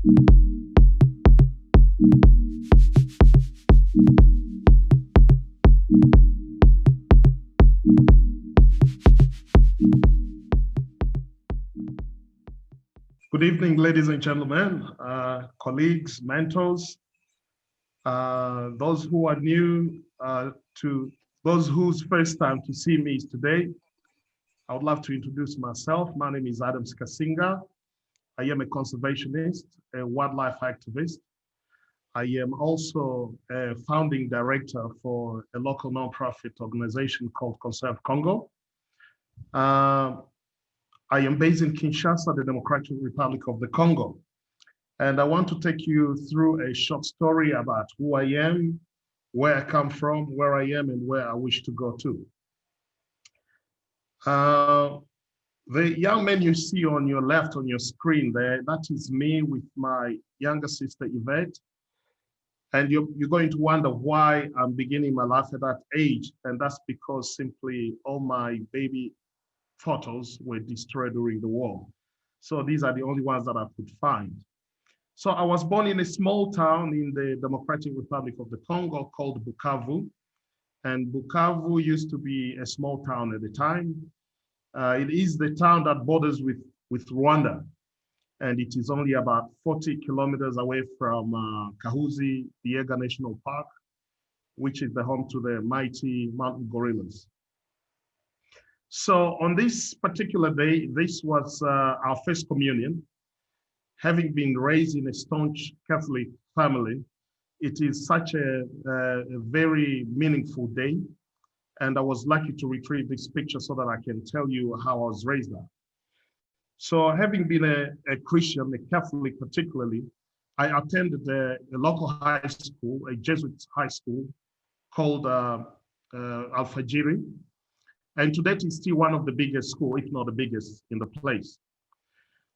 Good evening, ladies and gentlemen, colleagues, mentors, those who are new to those whose first time to see me is today. I would love to introduce myself. My name is Adam Skasinga. I am a conservationist, a wildlife activist. I am also a founding director for a local nonprofit organization called Conserve Congo. I am based in Kinshasa, the Democratic Republic of the Congo. And I want to take you through a short story about who I am, where I come from, where I am, and where I wish to go to. The young man you see on your left on your screen there, that is me with my younger sister, Yvette. And you're going to wonder why I'm beginning my life at that age. And that's because simply all my baby photos were destroyed during the war. So these are the only ones that I could find. So I was born in a small town in the Democratic Republic of the Congo called Bukavu. And Bukavu used to be a small town at the time. It is the town that borders with Rwanda. And it is only about 40 kilometers away from Kahuzi-Biega National Park, which is the home to the mighty mountain gorillas. So on this particular day, this was our first communion. Having been raised in a staunch Catholic family, it is such a very meaningful day. And I was lucky to retrieve this picture so that I can tell you how I was raised up. So having been a Christian, a Catholic particularly, I attended a local high school, a Jesuit high school called Alfajiri. And to date, it's still one of the biggest schools, if not the biggest in the place.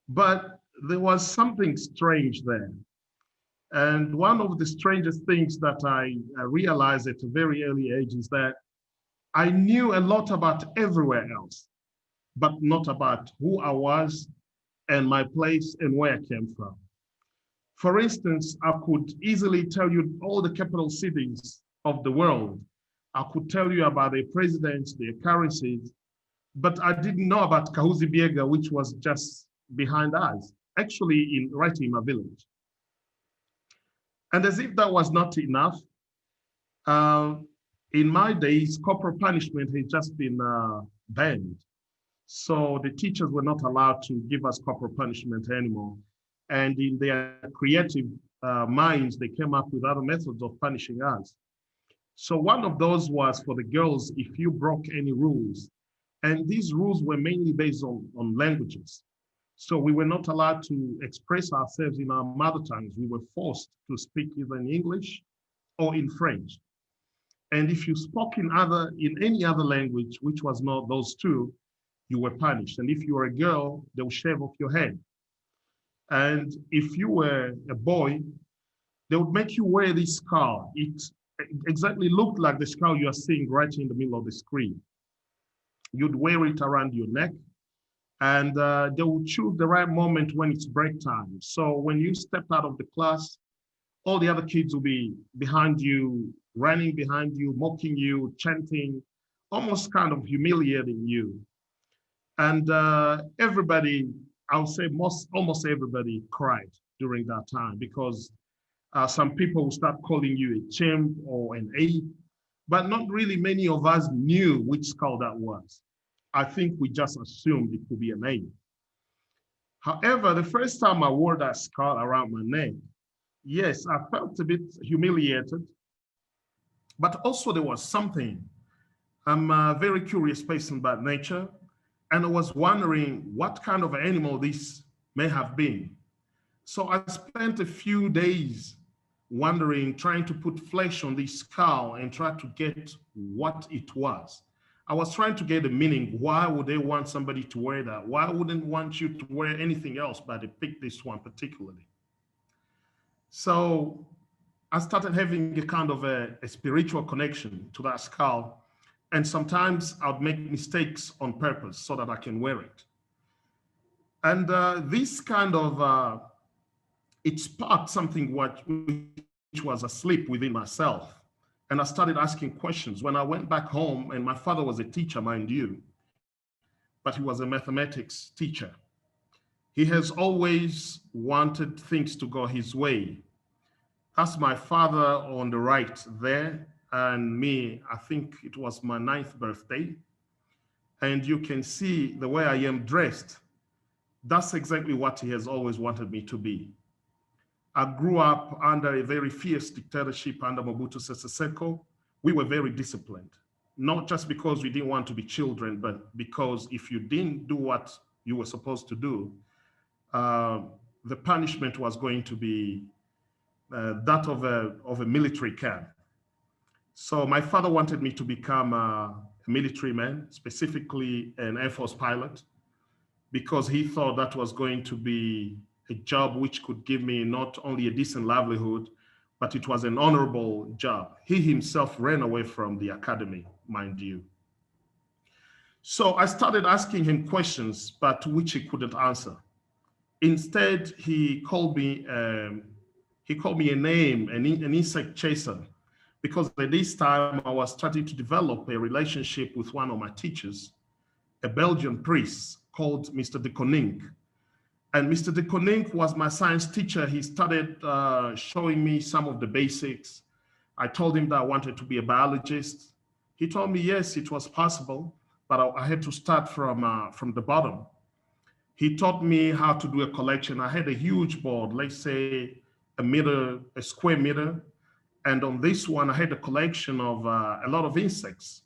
But there was something strange there. And one of the strangest things that I realized at a very early age is that I knew a lot about everywhere else, but not about who I was and my place and where I came from. For instance, I could easily tell you all the capital cities of the world. I could tell you about their presidents, their currencies, but I didn't know about Kahuzi-Biega, which was just behind us, actually right in my village. And as if that was not enough, in my days, corporal punishment had just been banned. So the teachers were not allowed to give us corporal punishment anymore. And in their creative minds, they came up with other methods of punishing us. So one of those was for the girls, if you broke any rules, and these rules were mainly based on languages. So we were not allowed to express ourselves in our mother tongues. We were forced to speak either in English or in French. And if you spoke in any other language, which was not those two, you were punished. And if you were a girl, they would shave off your head. And if you were a boy, they would make you wear this scarf. It exactly looked like the scarf you are seeing right in the middle of the screen. You'd wear it around your neck, and they would choose the right moment when it's break time. So when you stepped out of the class, all the other kids will be behind you, running behind you, mocking you, chanting, almost kind of humiliating you. And everybody, I would say almost everybody cried during that time, because some people will start calling you a chimp or an ape, but not really many of us knew which skull that was. I think we just assumed it could be an ape. However, the first time I wore that skull around my neck, yes, I felt a bit humiliated, but also there was something. I'm a very curious person by nature, and I was wondering what kind of animal this may have been. So I spent a few days wondering, trying to put flesh on this skull and try to get what it was. I was trying to get the meaning. Why would they want somebody to wear that? Why wouldn't want you to wear anything else, but they picked this one particularly? So I started having a kind of a spiritual connection to that skull. And sometimes I'd make mistakes on purpose so that I can wear it. And this kind of it sparked something which was asleep within myself. And I started asking questions. When I went back home, and my father was a teacher, mind you, but he was a mathematics teacher. He has always wanted things to go his way. That's my father on the right there, and me, I think it was my 9th birthday. And you can see the way I am dressed. That's exactly what he has always wanted me to be. I grew up under a very fierce dictatorship under Mobutu Sese Seko. We were very disciplined, not just because we didn't want to be children, but because if you didn't do what you were supposed to do, the punishment was going to be that of a military camp. So my father wanted me to become a military man, specifically an Air Force pilot, because he thought that was going to be a job which could give me not only a decent livelihood, but it was an honorable job. He himself ran away from the academy, mind you. So I started asking him questions, but which he couldn't answer. Instead, he called me a name, an insect chaser, because at this time I was starting to develop a relationship with one of my teachers, a Belgian priest called Mr. de Koning. And Mr. de Koning was my science teacher. He started showing me some of the basics. I told him that I wanted to be a biologist. He told me, yes, it was possible, but I had to start from the bottom. He taught me how to do a collection. I had a huge board, let's say a square meter. And on this one, I had a collection of a lot of insects.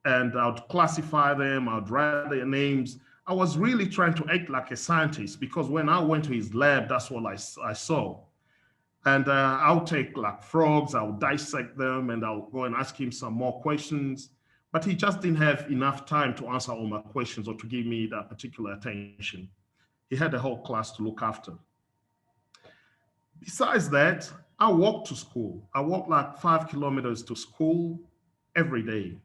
And I would classify them, I would write their names. I was really trying to act like a scientist, because when I went to his lab, that's what I saw. And I'll take like frogs, I'll dissect them, and I'll go and ask him some more questions. But he just didn't have enough time to answer all my questions or to give me that particular attention. He had a whole class to look after. Besides that, I walked to school. I walked like 5 kilometers to school every day.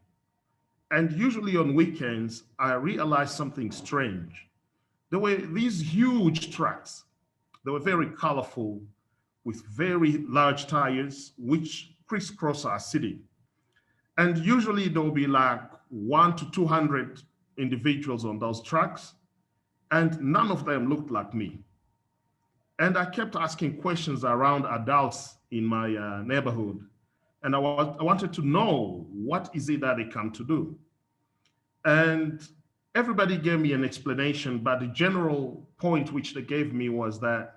And usually on weekends, I realized something strange. There were these huge trucks. They were very colorful with very large tires, which crisscross our city. And usually there will be like 100 to 200 individuals on those trucks, and none of them looked like me. And I kept asking questions around adults in my neighborhood. And I wanted to know, what is it that they come to do? And everybody gave me an explanation, but the general point which they gave me was that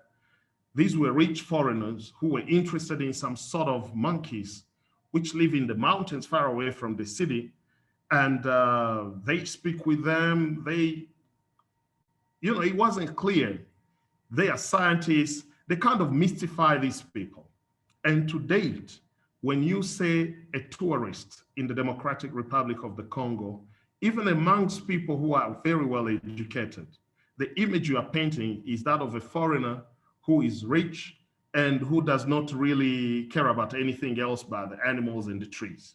these were rich foreigners who were interested in some sort of monkeys which live in the mountains far away from the city. And they speak with them. It wasn't clear. They are scientists. They kind of mystify these people. And to date, when you say a tourist in the Democratic Republic of the Congo, even amongst people who are very well educated, the image you are painting is that of a foreigner who is rich and who does not really care about anything else but the animals and the trees.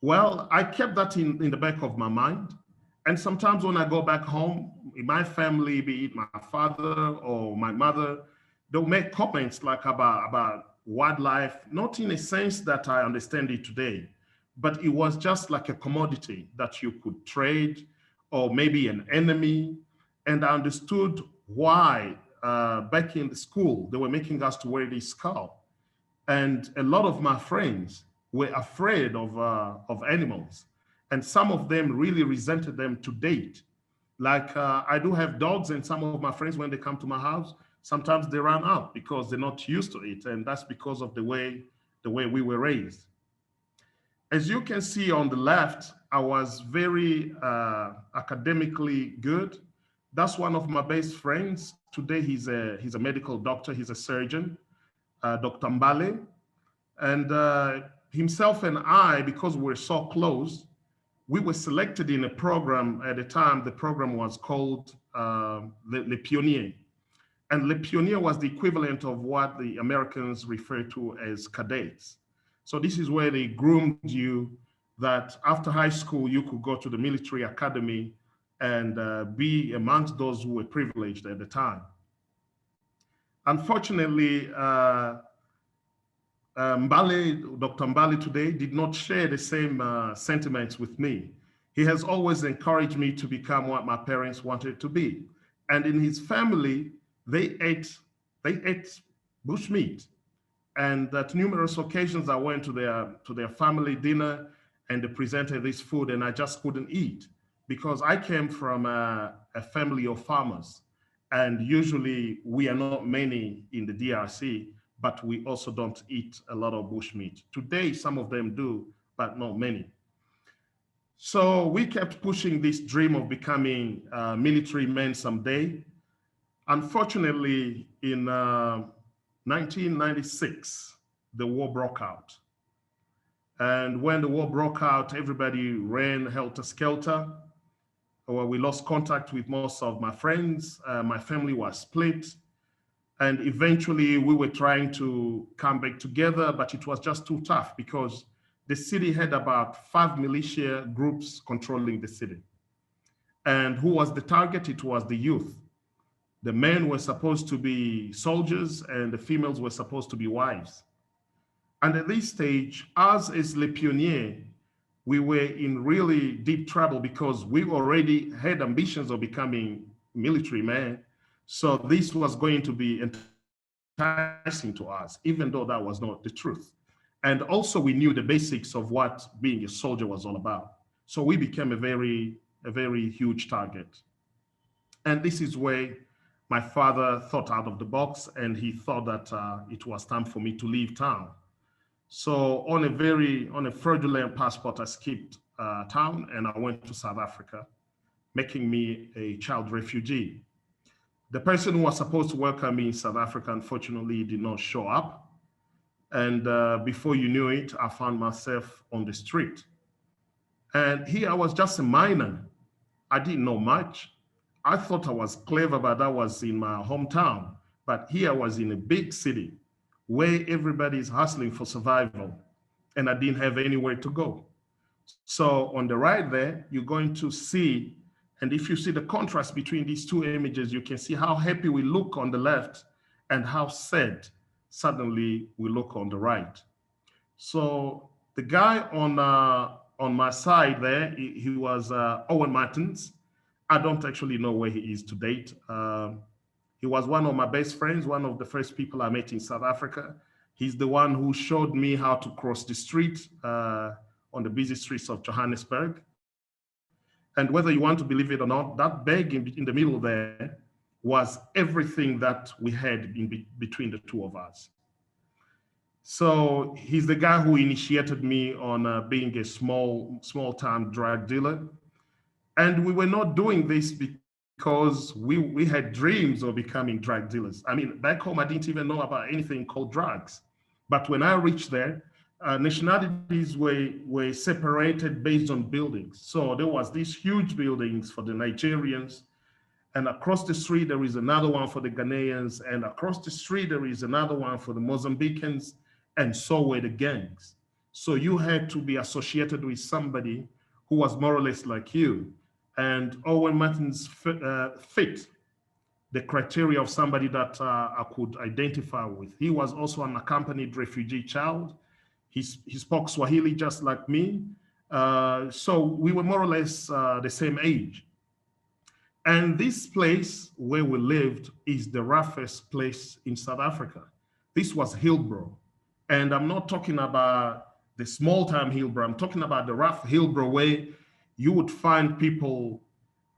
Well, I kept that in the back of my mind. And sometimes when I go back home, in my family, be it my father or my mother, they'll make comments like about wildlife, not in a sense that I understand it today, but it was just like a commodity that you could trade, or maybe an enemy. And I understood why back in the school, they were making us to wear this skull. And a lot of my friends were afraid of animals. And some of them really resented them to date. Like I do have dogs, and some of my friends, when they come to my house, sometimes they run out because they're not used to it. And that's because of the way we were raised. As you can see on the left, I was very academically good. That's one of my best friends. Today, he's a medical doctor. He's a surgeon, Dr. Mbale. And himself and I, because we're so close, we were selected in a program. At the time, the program was called Le Pionnier. And Le Pionnier was the equivalent of what the Americans refer to as cadets. So this is where they groomed you that after high school, you could go to the military academy and be amongst those who were privileged at the time. Unfortunately, Dr. Mbali today did not share the same sentiments with me. He has always encouraged me to become what my parents wanted to be. And in his family, they ate, they ate bushmeat. And at numerous occasions, I went to their family dinner and they presented this food and I just couldn't eat because I came from a family of farmers. And usually we are not many in the DRC, but we also don't eat a lot of bushmeat. Today, some of them do, but not many. So we kept pushing this dream of becoming military men someday. Unfortunately, in 1996, the war broke out. And when the war broke out, everybody ran helter-skelter. Well, we lost contact with most of my friends. My family was split. And eventually we were trying to come back together, but it was just too tough because the city had about 5 militia groups controlling the city. And who was the target? It was the youth. The men were supposed to be soldiers and the females were supposed to be wives. And at this stage, us as Les Pionniers, we were in really deep trouble because we already had ambitions of becoming military men. So this was going to be enticing to us, even though that was not the truth. And also we knew the basics of what being a soldier was all about. So we became a very huge target. And this is where my father thought out of the box and he thought that it was time for me to leave town. So on a fraudulent passport, I skipped town and I went to South Africa, making me a child refugee. The person who was supposed to welcome me in South Africa, unfortunately, did not show up. And before you knew it, I found myself on the street. And here I was just a minor. I didn't know much. I thought I was clever, but that was in my hometown. But here I was in a big city where everybody is hustling for survival. And I didn't have anywhere to go. So on the right there, you're going to see, and if you see the contrast between these two images, you can see how happy we look on the left and how sad suddenly we look on the right. So the guy on my side there, he was Owen Martins. I don't actually know where he is to date. He was one of my best friends, one of the first people I met in South Africa. He's the one who showed me how to cross the street on the busy streets of Johannesburg. And whether you want to believe it or not, that bag in the middle there was everything that we had between the two of us. So he's the guy who initiated me on being a small-time drug dealer. And we were not doing this because we had dreams of becoming drug dealers. I mean, back home, I didn't even know about anything called drugs. But when I reached there, nationalities were separated based on buildings. So there was these huge buildings for the Nigerians, and across the street, there is another one for the Ghanaians, and across the street, there is another one for the Mozambicans, and so were the gangs. So you had to be associated with somebody who was more or less like you. And Owen Martins fit the criteria of somebody that I could identify with. He was also an accompanied refugee child. He spoke Swahili just like me. So we were more or less the same age. And this place where we lived is the roughest place in South Africa. This was Hillbrow. And I'm not talking about the small time Hillbrow. I'm talking about the rough Hillbrow where you would find people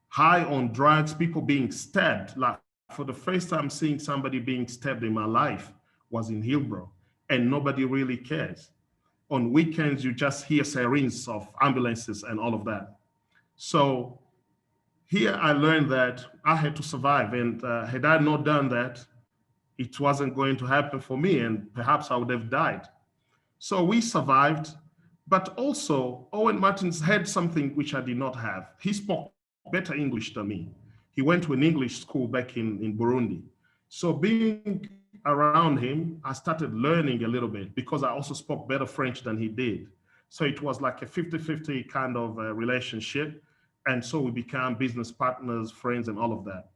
high on drugs, people being stabbed. Like for the first time seeing somebody being stabbed in my life was in Hillbrow, and nobody really cares. On weekends, you just hear sirens of ambulances and all of that. So here I learned that I had to survive, and had I not done that, it wasn't going to happen for me, and perhaps I would have died. So we survived, but also Owen Martins had something which I did not have. He spoke better English than me. He went to an English school back in Burundi. So being around him, I started learning a little bit because I also spoke better French than he did. So it was like a 50-50 kind of relationship. And so we became business partners, friends, and all of that.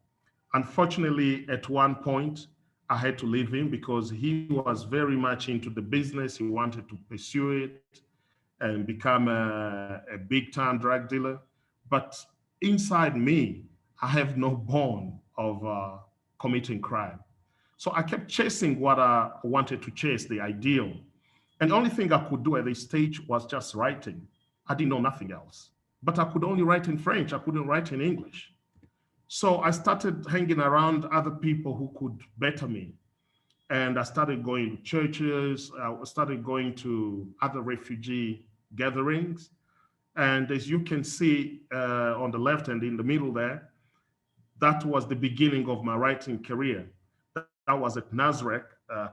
Unfortunately, at one point, I had to leave him because he was very much into the business. He wanted to pursue it and become a big time drug dealer. But inside me, I have no bone of committing crime. So I kept chasing what I wanted to chase, the ideal. And the only thing I could do at this stage was just writing. I didn't know nothing else. But I could only write in French. I couldn't write in English. So I started hanging around other people who could better me. And I started going to churches. I started going to other refugee gatherings. And as you can see on the left and in the middle there, that was the beginning of my writing career. That was at NASREC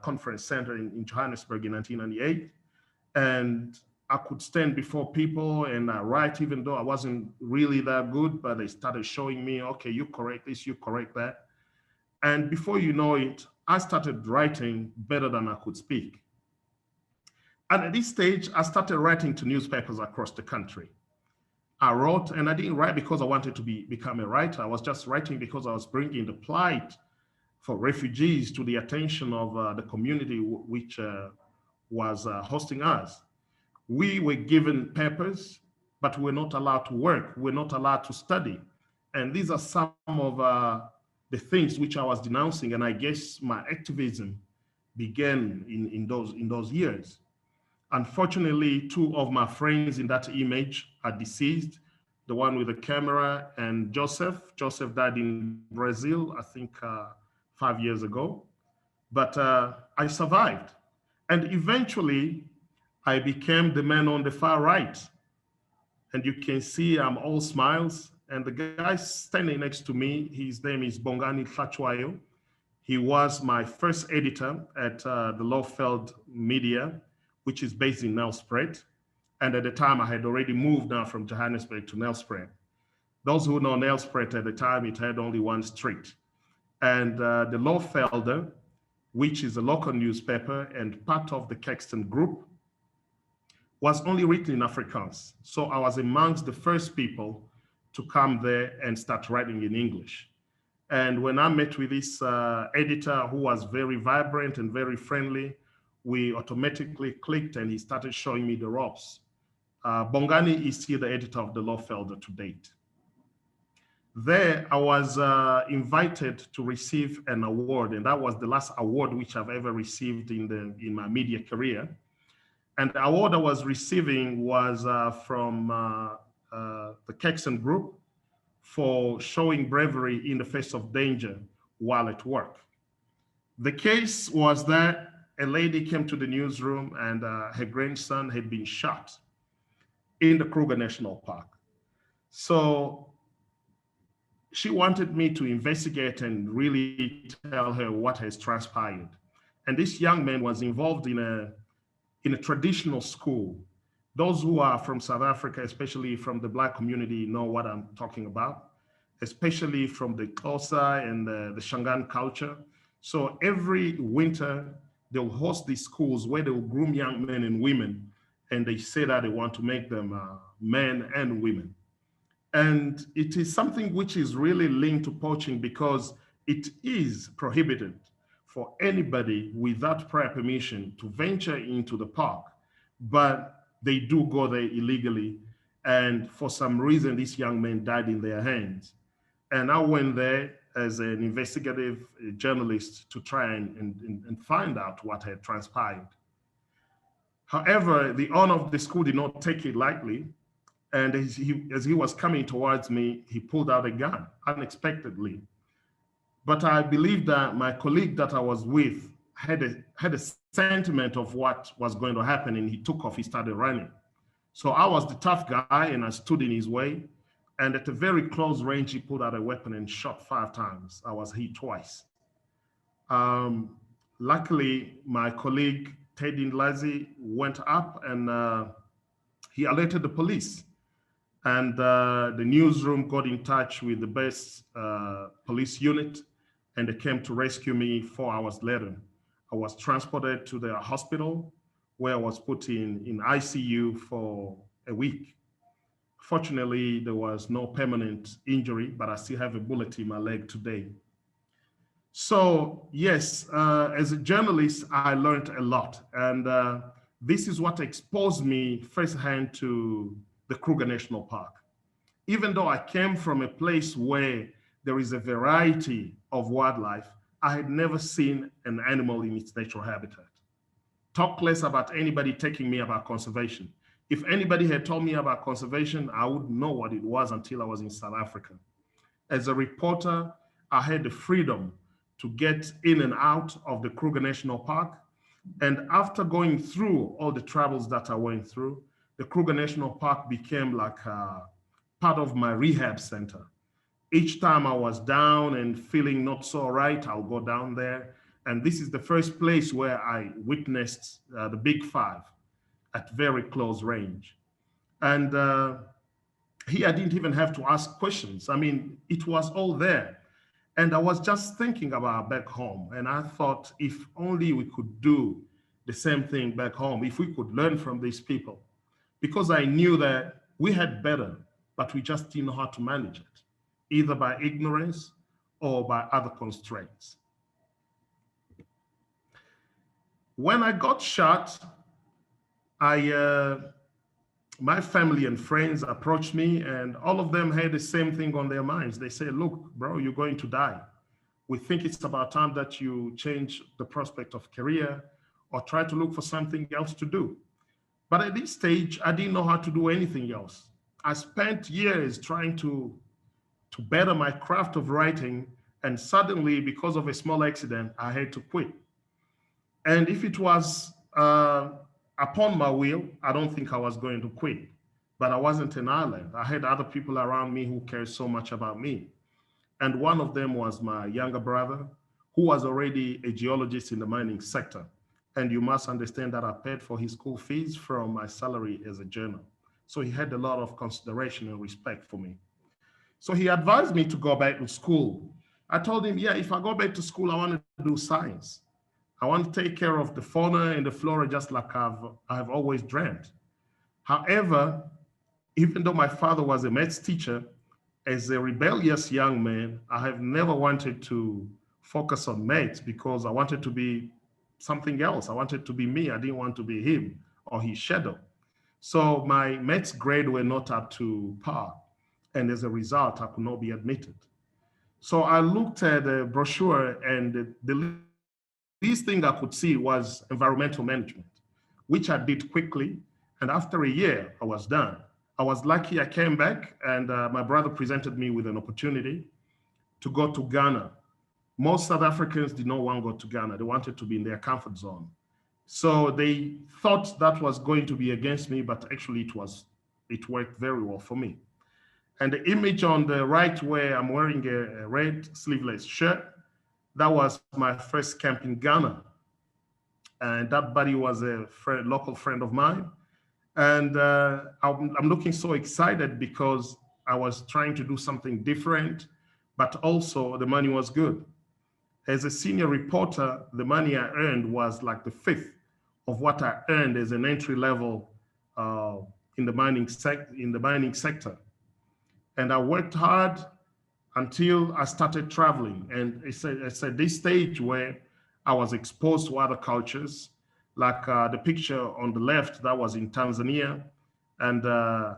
Conference Center in Johannesburg in 1998. And I could stand before people and write, even though I wasn't really that good, but they started showing me, okay, you correct this, you correct that. And before you know it, I started writing better than I could speak. And at this stage, I started writing to newspapers across the country. I wrote, and I didn't write because I wanted to become a writer. I was just writing because I was bringing the plight for refugees to the attention of the community which was hosting us. We were given papers, but we're not allowed to work. We're not allowed to study. And these are some of the things which I was denouncing. And I guess my activism began in those years. Unfortunately, two of my friends in that image are deceased, the one with the camera and Joseph. Joseph died in Brazil, I think 5 years ago, but I survived. And eventually I became the man on the far right. And you can see I'm all smiles. And the guy standing next to me, his name is Bongani Tlachwayo. He was my first editor at the Lowveld Media, which is based in Nelspruit. And at the time, I had already moved now from Johannesburg to Nelspruit. Those who know Nelspruit at the time, it had only one street. And the Lowvelder, which is a local newspaper and part of the Caxton Group, was only written in Afrikaans. So I was amongst the first people to come there and start writing in English. And when I met with this editor who was very vibrant and very friendly, we automatically clicked and he started showing me the ropes. Bongani is still the editor of the Lowvelder to date. There, I was invited to receive an award, and that was the last award which I've ever received in my media career. And the award I was receiving was from the Caxton Group for showing bravery in the face of danger while at work. The case was that a lady came to the newsroom and her grandson had been shot in the Kruger National Park. So she wanted me to investigate and really tell her what has transpired. And this young man was involved in a traditional school. Those who are from South Africa, especially from the Black community, know what I'm talking about, especially from the Xhosa and the Shangaan culture. So every winter, they'll host these schools where they'll groom young men and women, and they say that they want to make them men and women. And it is something which is really linked to poaching because it is prohibited for anybody without prior permission to venture into the park, but they do go there illegally. And for some reason, this young man died in their hands. And I went there as an investigative journalist to try and find out what had transpired. However, the owner of the school did not take it lightly. And as he was coming towards me, he pulled out a gun unexpectedly. But I believe that my colleague that I was with had a sentiment of what was going to happen, and he took off, he started running. So I was the tough guy and I stood in his way. And at a very close range, he pulled out a weapon and shot 5 times. I was hit twice. Luckily, my colleague, Teddy Ndlazi, went up and he alerted the police. And the newsroom got in touch with the best police unit, and they came to rescue me 4 hours later. I was transported to the hospital where I was put in ICU for a week. Fortunately, there was no permanent injury, but I still have a bullet in my leg today. So yes, as a journalist, I learned a lot. And this is what exposed me firsthand to the Kruger National Park. Even though I came from a place where there is a variety of wildlife, I had never seen an animal in its natural habitat. Talk less about anybody taking me about conservation. If anybody had told me about conservation, I wouldn't know what it was until I was in South Africa. As a reporter, I had the freedom to get in and out of the Kruger National Park. And after going through all the travels that I went through, the Kruger National Park became like part of my rehab center. Each time I was down and feeling not so right, I'll go down there. And this is the first place where I witnessed the big five at very close range. And here I didn't even have to ask questions. I mean, it was all there. And I was just thinking about back home. And I thought if only we could do the same thing back home, if we could learn from these people, because I knew that we had better, but we just didn't know how to manage it, either by ignorance or by other constraints. When I got shot, my family and friends approached me, and all of them had the same thing on their minds. They said, look, bro, you're going to die. We think it's about time that you change the prospect of career or try to look for something else to do. But at this stage, I didn't know how to do anything else. I spent years trying to better my craft of writing, and suddenly, because of a small accident, I had to quit. And if it was upon my will, I don't think I was going to quit. But I wasn't an island. I had other people around me who cared so much about me. And one of them was my younger brother, who was already a geologist in the mining sector. And you must understand that I paid for his school fees from my salary as a journal. So he had a lot of consideration and respect for me. So he advised me to go back to school. I told him, yeah, if I go back to school, I want to do science. I want to take care of the fauna and the flora just like I've always dreamt. However, even though my father was a maths teacher, as a rebellious young man, I have never wanted to focus on maths because I wanted to be something else. I wanted to be me. I didn't want to be him or his shadow. So my maths grade were not up to par. And as a result, I could not be admitted. So I looked at the brochure, and the least thing I could see was environmental management, which I did quickly. And after a year, I was done. I was lucky I came back, and my brother presented me with an opportunity to go to Ghana. Most South Africans did not want to go to Ghana. They wanted to be in their comfort zone. So they thought that was going to be against me, but actually it worked very well for me. And the image on the right where I'm wearing a red sleeveless shirt, that was my first camp in Ghana. And that buddy was a local friend of mine. And I'm looking so excited because I was trying to do something different, but also the money was good. As a senior reporter, the money I earned was like the fifth of what I earned as an entry level in the mining sector. And I worked hard until I started traveling. And it's at this stage where I was exposed to other cultures, like the picture on the left, that was in Tanzania. And I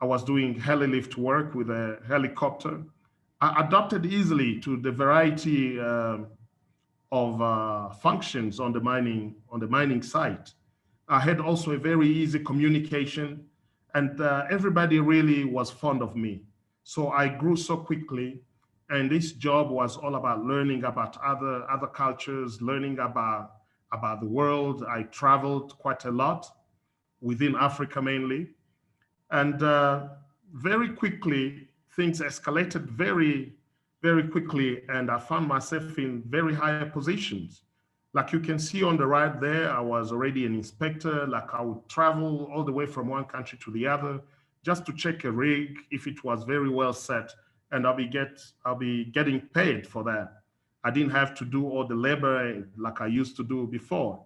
was doing heli lift work with a helicopter. I adapted easily to the variety of functions on the mining site. I had also a very easy communication, and everybody really was fond of me. So I grew so quickly, and this job was all about learning about other cultures, learning about the world. I traveled quite a lot within Africa mainly, and very quickly things escalated very quickly, and I found myself in very high positions. Like you can see on the right there, I was already an inspector. Like I would travel all the way from one country to the other just to check a rig if it was very well set, and I'll be getting paid for that. I didn't have to do all the labor like I used to do before.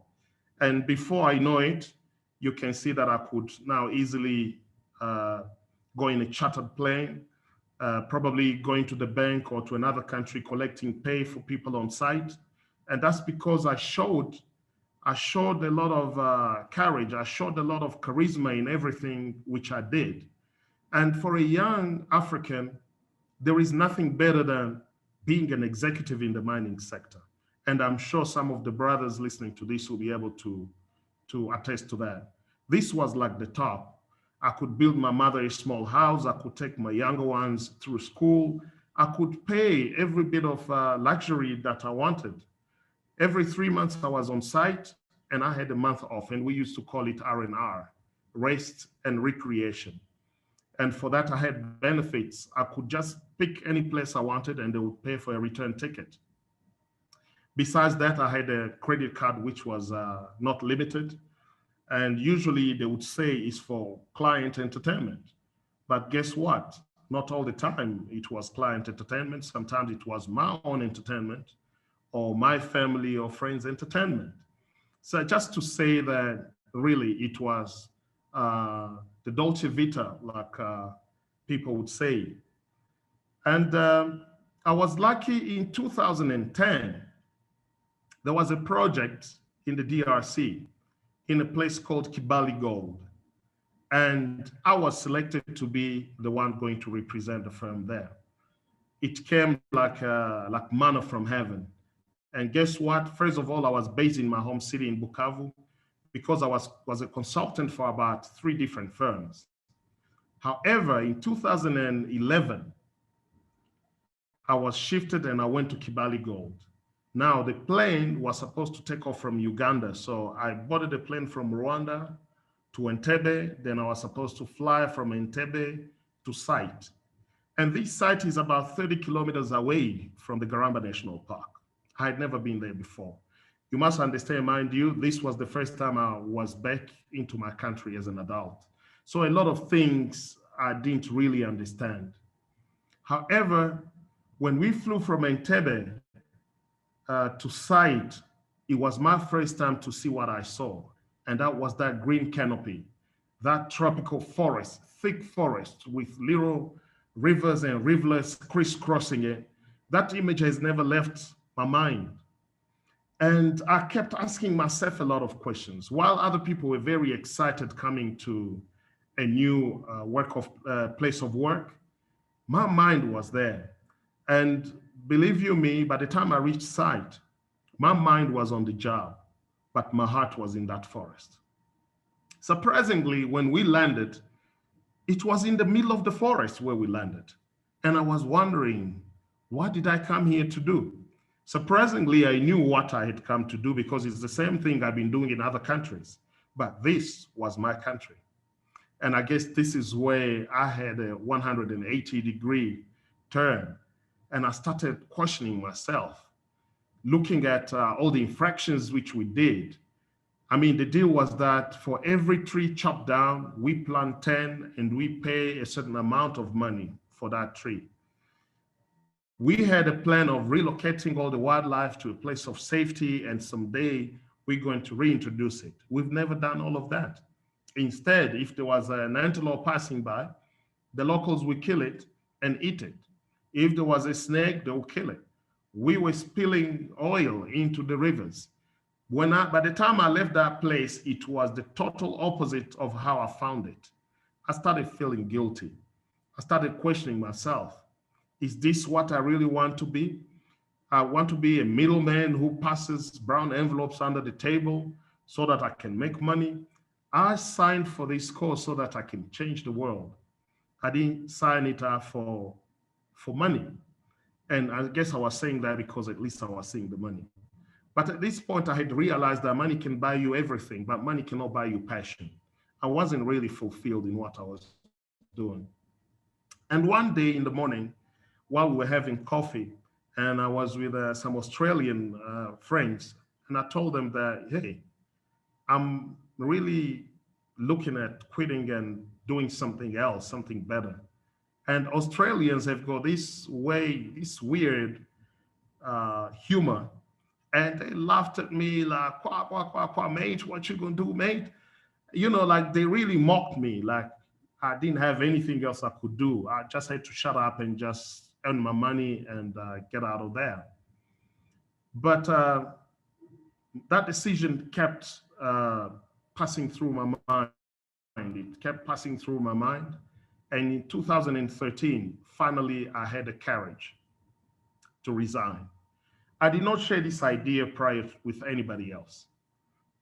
And before I know it, you can see that I could now easily go in a chartered plane probably going to the bank or to another country, collecting pay for people on site. And that's because I showed a lot of courage. I showed a lot of charisma in everything which I did. And for a young African, there is nothing better than being an executive in the mining sector. And I'm sure some of the brothers listening to this will be able to attest to that. This was like the top. I could build my mother a small house. I could take my younger ones through school. I could pay every bit of luxury that I wanted. Every 3 months I was on site and I had a month off, and we used to call it R&R, rest and recreation. And for that I had benefits. I could just pick any place I wanted and they would pay for a return ticket. Besides that, I had a credit card which was not limited. And usually they would say it's for client entertainment. But guess what? Not all the time it was client entertainment. Sometimes it was my own entertainment or my family or friends' entertainment. So just to say that really it was the Dolce Vita, like people would say. And I was lucky in 2010, there was a project in the DRC in a place called Kibali Gold. And I was selected to be the one going to represent the firm there. It came like manna from heaven. And guess what? First of all, I was based in my home city in Bukavu because I was a consultant for about 3 different firms. However, in 2011, I was shifted and I went to Kibali Gold. Now, the plane was supposed to take off from Uganda. So I boarded a plane from Rwanda to Entebbe. Then I was supposed to fly from Entebbe to site. And this site is about 30 kilometers away from the Garamba National Park. I had never been there before. You must understand, mind you, this was the first time I was back into my country as an adult. So a lot of things I didn't really understand. However, when we flew from Entebbe to site, it was my first time to see what I saw. And that was that green canopy, that tropical forest, thick forest with little rivers and rivulets crisscrossing it. That image has never left my mind. And I kept asking myself a lot of questions. While other people were very excited coming to a new place of work, my mind was there. And believe you me, by the time I reached site, my mind was on the job, but my heart was in that forest. Surprisingly, when we landed, it was in the middle of the forest where we landed. And I was wondering, what did I come here to do? Surprisingly, I knew what I had come to do because it's the same thing I've been doing in other countries, but this was my country. And I guess this is where I had a 180-degree turn. And I started questioning myself, looking at all the infractions which we did. I mean, the deal was that for every tree chopped down, we plant 10 and we pay a certain amount of money for that tree. We had a plan of relocating all the wildlife to a place of safety, and someday we're going to reintroduce it. We've never done all of that. Instead, if there was an antelope passing by, the locals would kill it and eat it. If there was a snake, they would kill it. We were spilling oil into the rivers. By the time I left that place, it was the total opposite of how I found it. I started feeling guilty. I started questioning myself. Is this what I really want to be? I want to be a middleman who passes brown envelopes under the table so that I can make money. I signed for this course so that I can change the world. I didn't sign it for money. And I guess I was saying that because at least I was seeing the money. But at this point, I had realized that money can buy you everything, but money cannot buy you passion. I wasn't really fulfilled in what I was doing. And one day in the morning, while we were having coffee, and I was with some Australian friends, and I told them that, hey, I'm really looking at quitting and doing something else, something better. And Australians have got this weird humor, and they laughed at me like, quah, mate, what you gonna do, mate? You know, like they really mocked me, like I didn't have anything else I could do. I just had to shut up and just earn my money and get out of there. But that decision kept passing through my mind. It kept passing through my mind. And in 2013, finally, I had the courage to resign. I did not share this idea prior with anybody else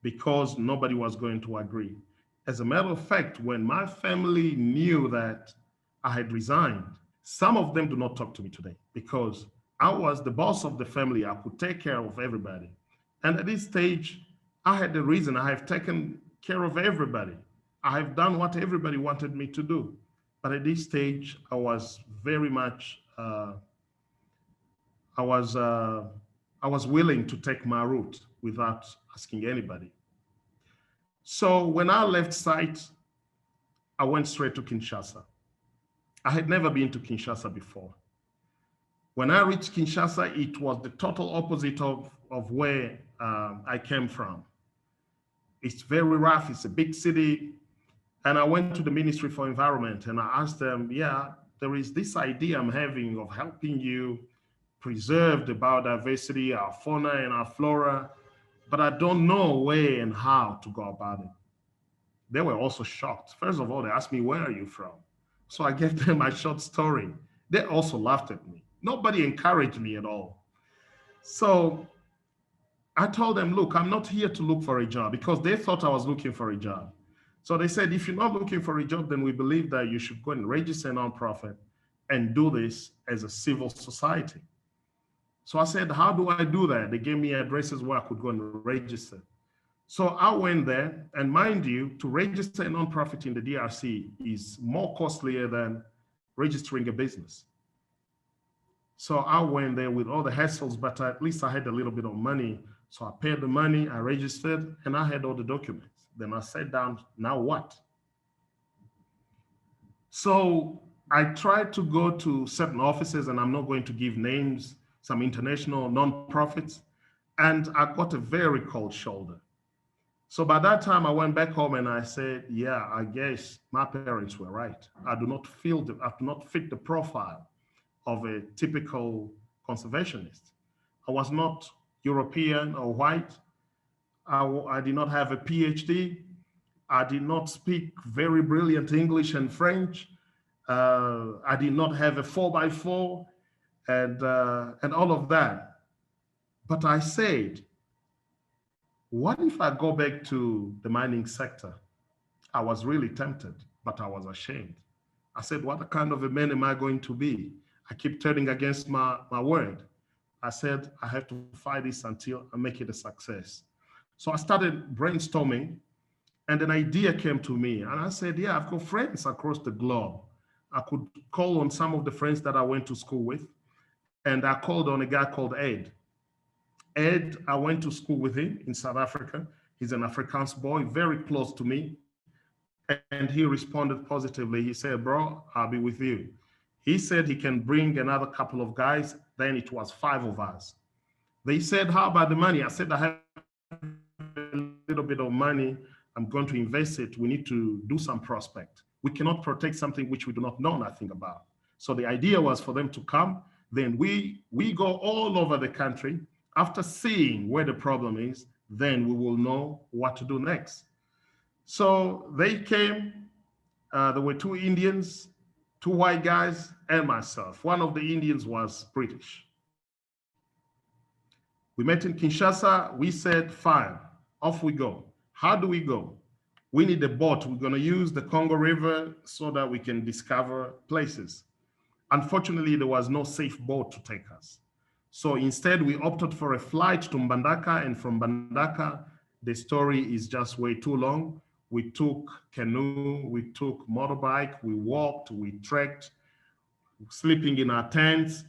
because nobody was going to agree. As a matter of fact, when my family knew that I had resigned, some of them do not talk to me today because I was the boss of the family. I could take care of everybody. And at this stage, I had the reason. I have taken care of everybody. I have done what everybody wanted me to do. But at this stage, I was very much, I was willing to take my route without asking anybody. So when I left site, I went straight to Kinshasa. I had never been to Kinshasa before. When I reached Kinshasa, it was the total opposite of where I came from. It's very rough, it's a big city. And I went to the Ministry for Environment and I asked them, yeah, there is this idea I'm having of helping you preserve the biodiversity, our fauna and our flora, but I don't know where and how to go about it. They were also shocked. First of all, they asked me, where are you from? So I gave them my short story. They also laughed at me. Nobody encouraged me at all. So I told them, look, I'm not here to look for a job because they thought I was looking for a job. So they said, if you're not looking for a job, then we believe that you should go and register a nonprofit and do this as a civil society. So I said, how do I do that? They gave me addresses where I could go and register. So I went there, and mind you, to register a nonprofit in the DRC is more costlier than registering a business. So I went there with all the hassles, but at least I had a little bit of money. So I paid the money, I registered, and I had all the documents. Then I sat down, now what? So I tried to go to certain offices, and I'm not going to give names, some international nonprofits, and I got a very cold shoulder. So by that time, I went back home and I said, yeah, I guess my parents were right. I do not fit the profile of a typical conservationist. I was not European or white. I did not have a PhD. I did not speak very brilliant English and French. I did not have a 4x4 and all of that. But I said, what if I go back to the mining sector? I was really tempted, but I was ashamed. I said, what kind of a man am I going to be? I keep turning against my word. I said, I have to fight this until I make it a success. So I started brainstorming, and an idea came to me. And I said, yeah, I've got friends across the globe. I could call on some of the friends that I went to school with. And I called on a guy called Ed. Ed, I went to school with him in South Africa. He's an Afrikaans boy, very close to me. And he responded positively. He said, bro, I'll be with you. He said he can bring another couple of guys. Then it was 5 of us. They said, how about the money? I said, I have a little bit of money. I'm going to invest it. We need to do some prospect. We cannot protect something which we do not know nothing about. So the idea was for them to come. Then we go all over the country. After seeing where the problem is, then we will know what to do next. So they came. There were 2 Indians, 2 white guys, and myself. One of the Indians was British. We met in Kinshasa. We said, fine, off we go. How do we go? We need a boat. We're going to use the Congo River so that we can discover places. Unfortunately, there was no safe boat to take us. So instead, we opted for a flight to Mbandaka, and from Mbandaka, the story is just way too long. We took canoe, we took motorbike, we walked, we trekked, sleeping in our tents.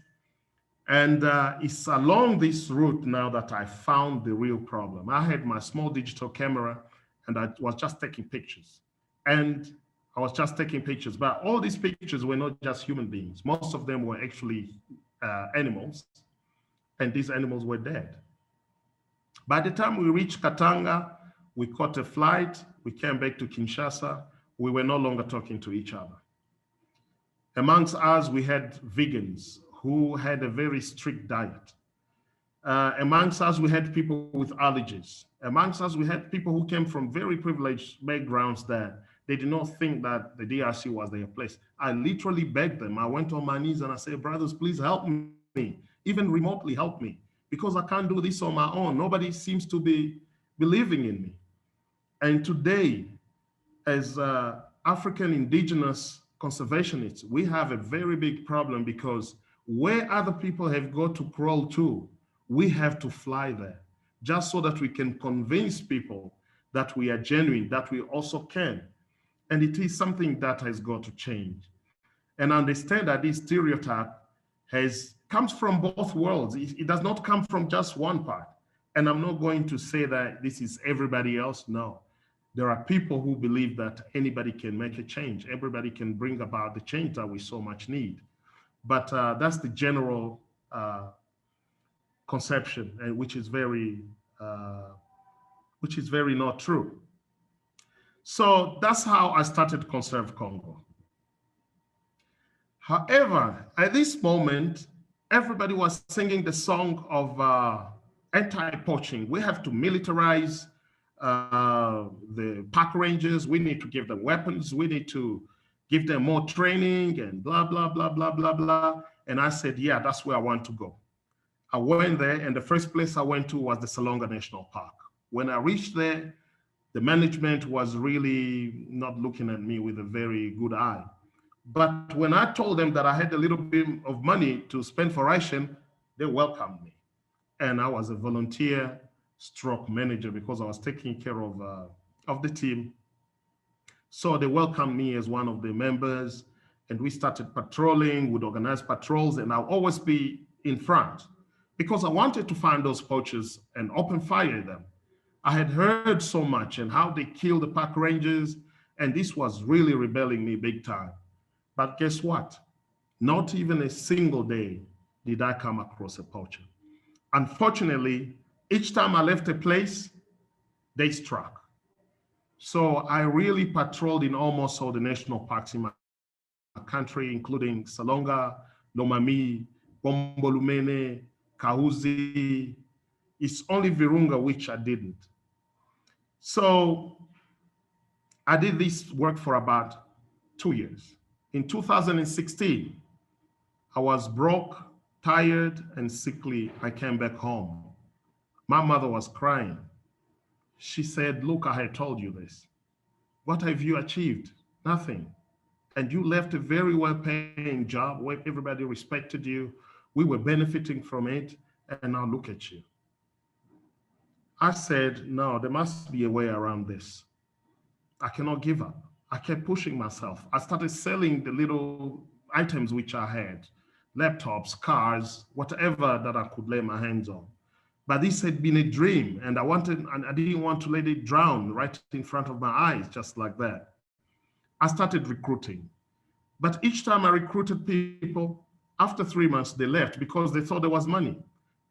And it's along this route now that I found the real problem. I had my small digital camera and I was just taking pictures. And I was just taking pictures, but all these pictures were not just human beings. Most of them were actually animals, and these animals were dead. By the time we reached Katanga, we caught a flight, we came back to Kinshasa, we were no longer talking to each other. Amongst us, we had vegans who had a very strict diet. Amongst us, we had people with allergies. Amongst us, we had people who came from very privileged backgrounds that they did not think that the DRC was their place. I literally begged them. I went on my knees and I said, brothers, please help me, even remotely help me, because I can't do this on my own. Nobody seems to be believing in me. And today, as African indigenous conservationists, we have a very big problem, because where other people have got to crawl to, we have to fly there, just so that we can convince people that we are genuine, that we also can. And it is something that has got to change. And understand that this stereotype comes from both worlds. It does not come from just one part. And I'm not going to say that this is everybody else. No. There are people who believe that anybody can make a change. Everybody can bring about the change that we so much need. But that's the general conception, and which is very not true. So that's how I started Conserve Congo. However, at this moment, everybody was singing the song of anti-poaching. We have to militarize the park rangers. We need to give them weapons. We need to give them more training and blah, blah, blah, blah, blah, blah. And I said, yeah, that's where I want to go. I went there, and the first place I went to was the Salonga National Park. When I reached there, the management was really not looking at me with a very good eye. But when I told them that I had a little bit of money to spend for ration, they welcomed me. And I was a volunteer stroke manager, because I was taking care of the team. So they welcomed me as one of the members, and we started patrolling. We'd organize patrols, and I'll always be in front, because I wanted to find those poachers and open fire them. I had heard so much and how they killed the park rangers, and this was really rebelling me big time. But guess what? Not even a single day did I come across a poacher. Unfortunately, each time I left a place, they struck. So I really patrolled in almost all the national parks in my country, including Salonga, Lomami, Bombolumene, Kahuzi. It's only Virunga which I didn't. So I did this work for about 2 years. In 2016, I was broke, tired, and sickly. I came back home. My mother was crying. She said, look, I had told you this. What have you achieved? Nothing. And you left a very well-paying job where everybody respected you. We were benefiting from it, and now look at you. I said, no, there must be a way around this. I cannot give up. I kept pushing myself. I started selling the little items which I had, laptops, cars, whatever that I could lay my hands on. But this had been a dream, and I didn't want to let it drown right in front of my eyes, just like that. I started recruiting. But each time I recruited people, after 3 months, they left because they thought there was money.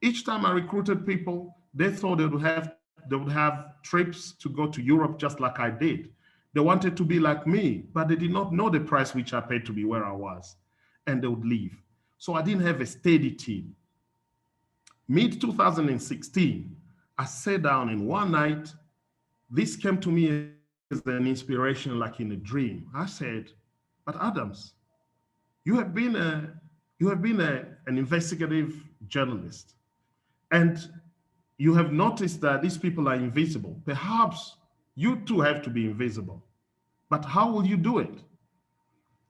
Each time I recruited people, they thought they would have trips to go to Europe just like I did. They wanted to be like me, but they did not know the price which I paid to be where I was, and they would leave. So I didn't have a steady team. Mid-2016, I sat down, and one night, this came to me as an inspiration, like in a dream. I said, but Adams, you have been an investigative journalist, and you have noticed that these people are invisible. Perhaps you too have to be invisible. But how will you do it?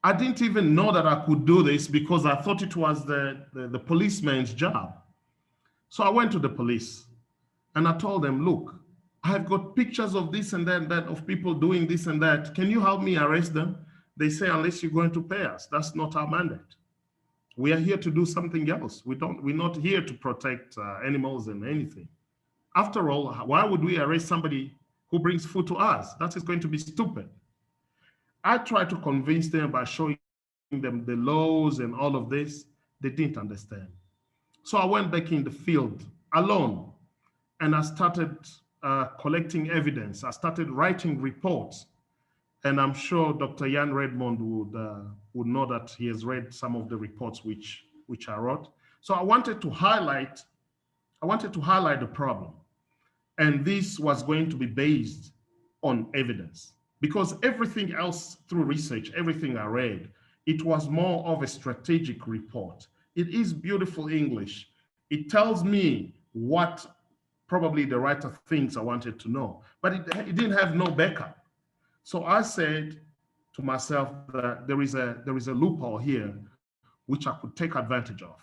I didn't even know that I could do this, because I thought it was the policeman's job. So I went to the police and I told them, look, I've got pictures of this and that of people doing this and that. Can you help me arrest them? They say, unless you're going to pay us, that's not our mandate. We are here to do something else. We're not here to protect animals and anything. After all, why would we arrest somebody who brings food to us? That is going to be stupid. I tried to convince them by showing them the laws and all of this. They didn't understand. So I went back in the field alone, and I started collecting evidence. I started writing reports. And I'm sure Dr. Jan Redmond would know that he has read some of the reports which I wrote. So I wanted to highlight the problem. And this was going to be based on evidence, because everything else through research, everything I read, it was more of a strategic report. It is beautiful English. It tells me what probably the writer thinks I wanted to know, but it didn't have no backup. So I said to myself that there is a loophole here which I could take advantage of.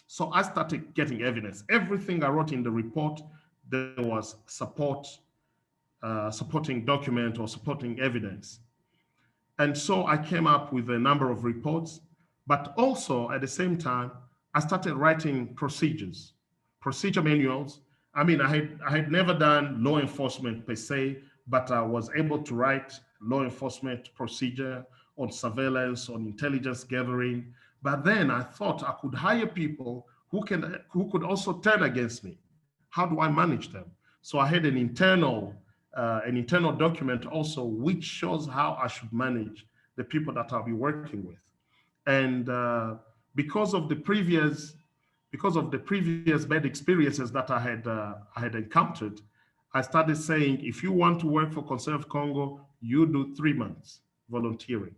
So I started getting evidence. Everything I wrote in the report, there was supporting document or supporting evidence. And so I came up with a number of reports, but also at the same time, I started writing procedure manuals. I mean, I had never done law enforcement per se, but I was able to write law enforcement procedure on surveillance, on intelligence gathering. But then I thought I could hire people who could also turn against me. How do I manage them? So I had an internal document also which shows how I should manage the people that I'll be working with. And because of the previous bad experiences that I had encountered, I started saying, if you want to work for Conserve Congo, you do 3 months volunteering.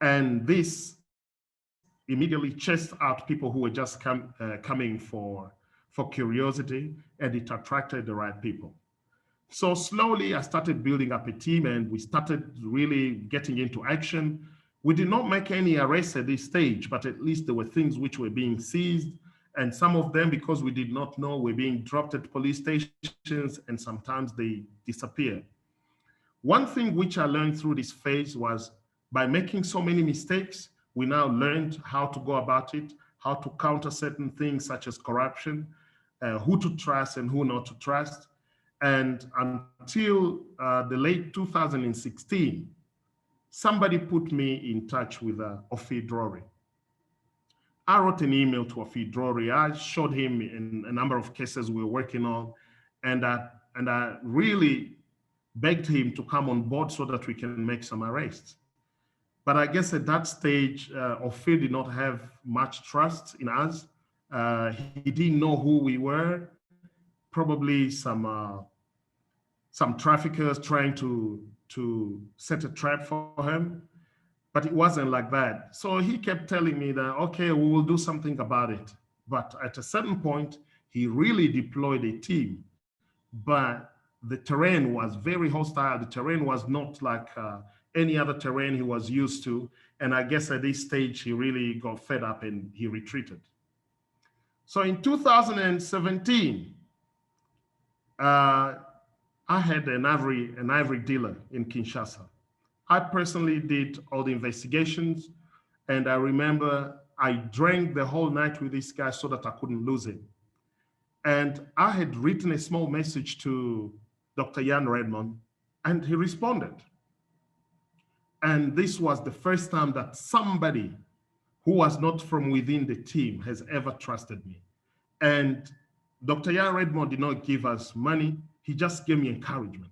And this immediately chased out people who were just coming for curiosity, and it attracted the right people. So slowly I started building up a team, and we started really getting into action. We did not make any arrests at this stage, but at least there were things which were being seized, and some of them, because we did not know, were being dropped at police stations, and sometimes they disappeared. One thing which I learned through this phase was, by making so many mistakes, we now learned how to go about it, how to counter certain things such as corruption, who to trust and who not to trust. And until the late 2016, somebody put me in touch with Ofi Drory. I wrote an email to Ofi Drory. I showed him in a number of cases we were working on, and I really begged him to come on board so that we can make some arrests. But I guess at that stage, Ofi did not have much trust in us. He didn't know who we were. Probably some traffickers trying to set a trap for him, but it wasn't like that. So he kept telling me that, okay, we will do something about it. But at a certain point, he really deployed a team, but the terrain was very hostile. The terrain was not like any other terrain he was used to. And I guess at this stage, he really got fed up and he retreated. So in 2017, I had an ivory dealer in Kinshasa. I personally did all the investigations, and I remember I drank the whole night with this guy so that I couldn't lose him. And I had written a small message to Dr. Jan Redmond, and he responded. And this was the first time that somebody who was not from within the team has ever trusted me. And Dr. Jan Redmond did not give us money. He just gave me encouragement.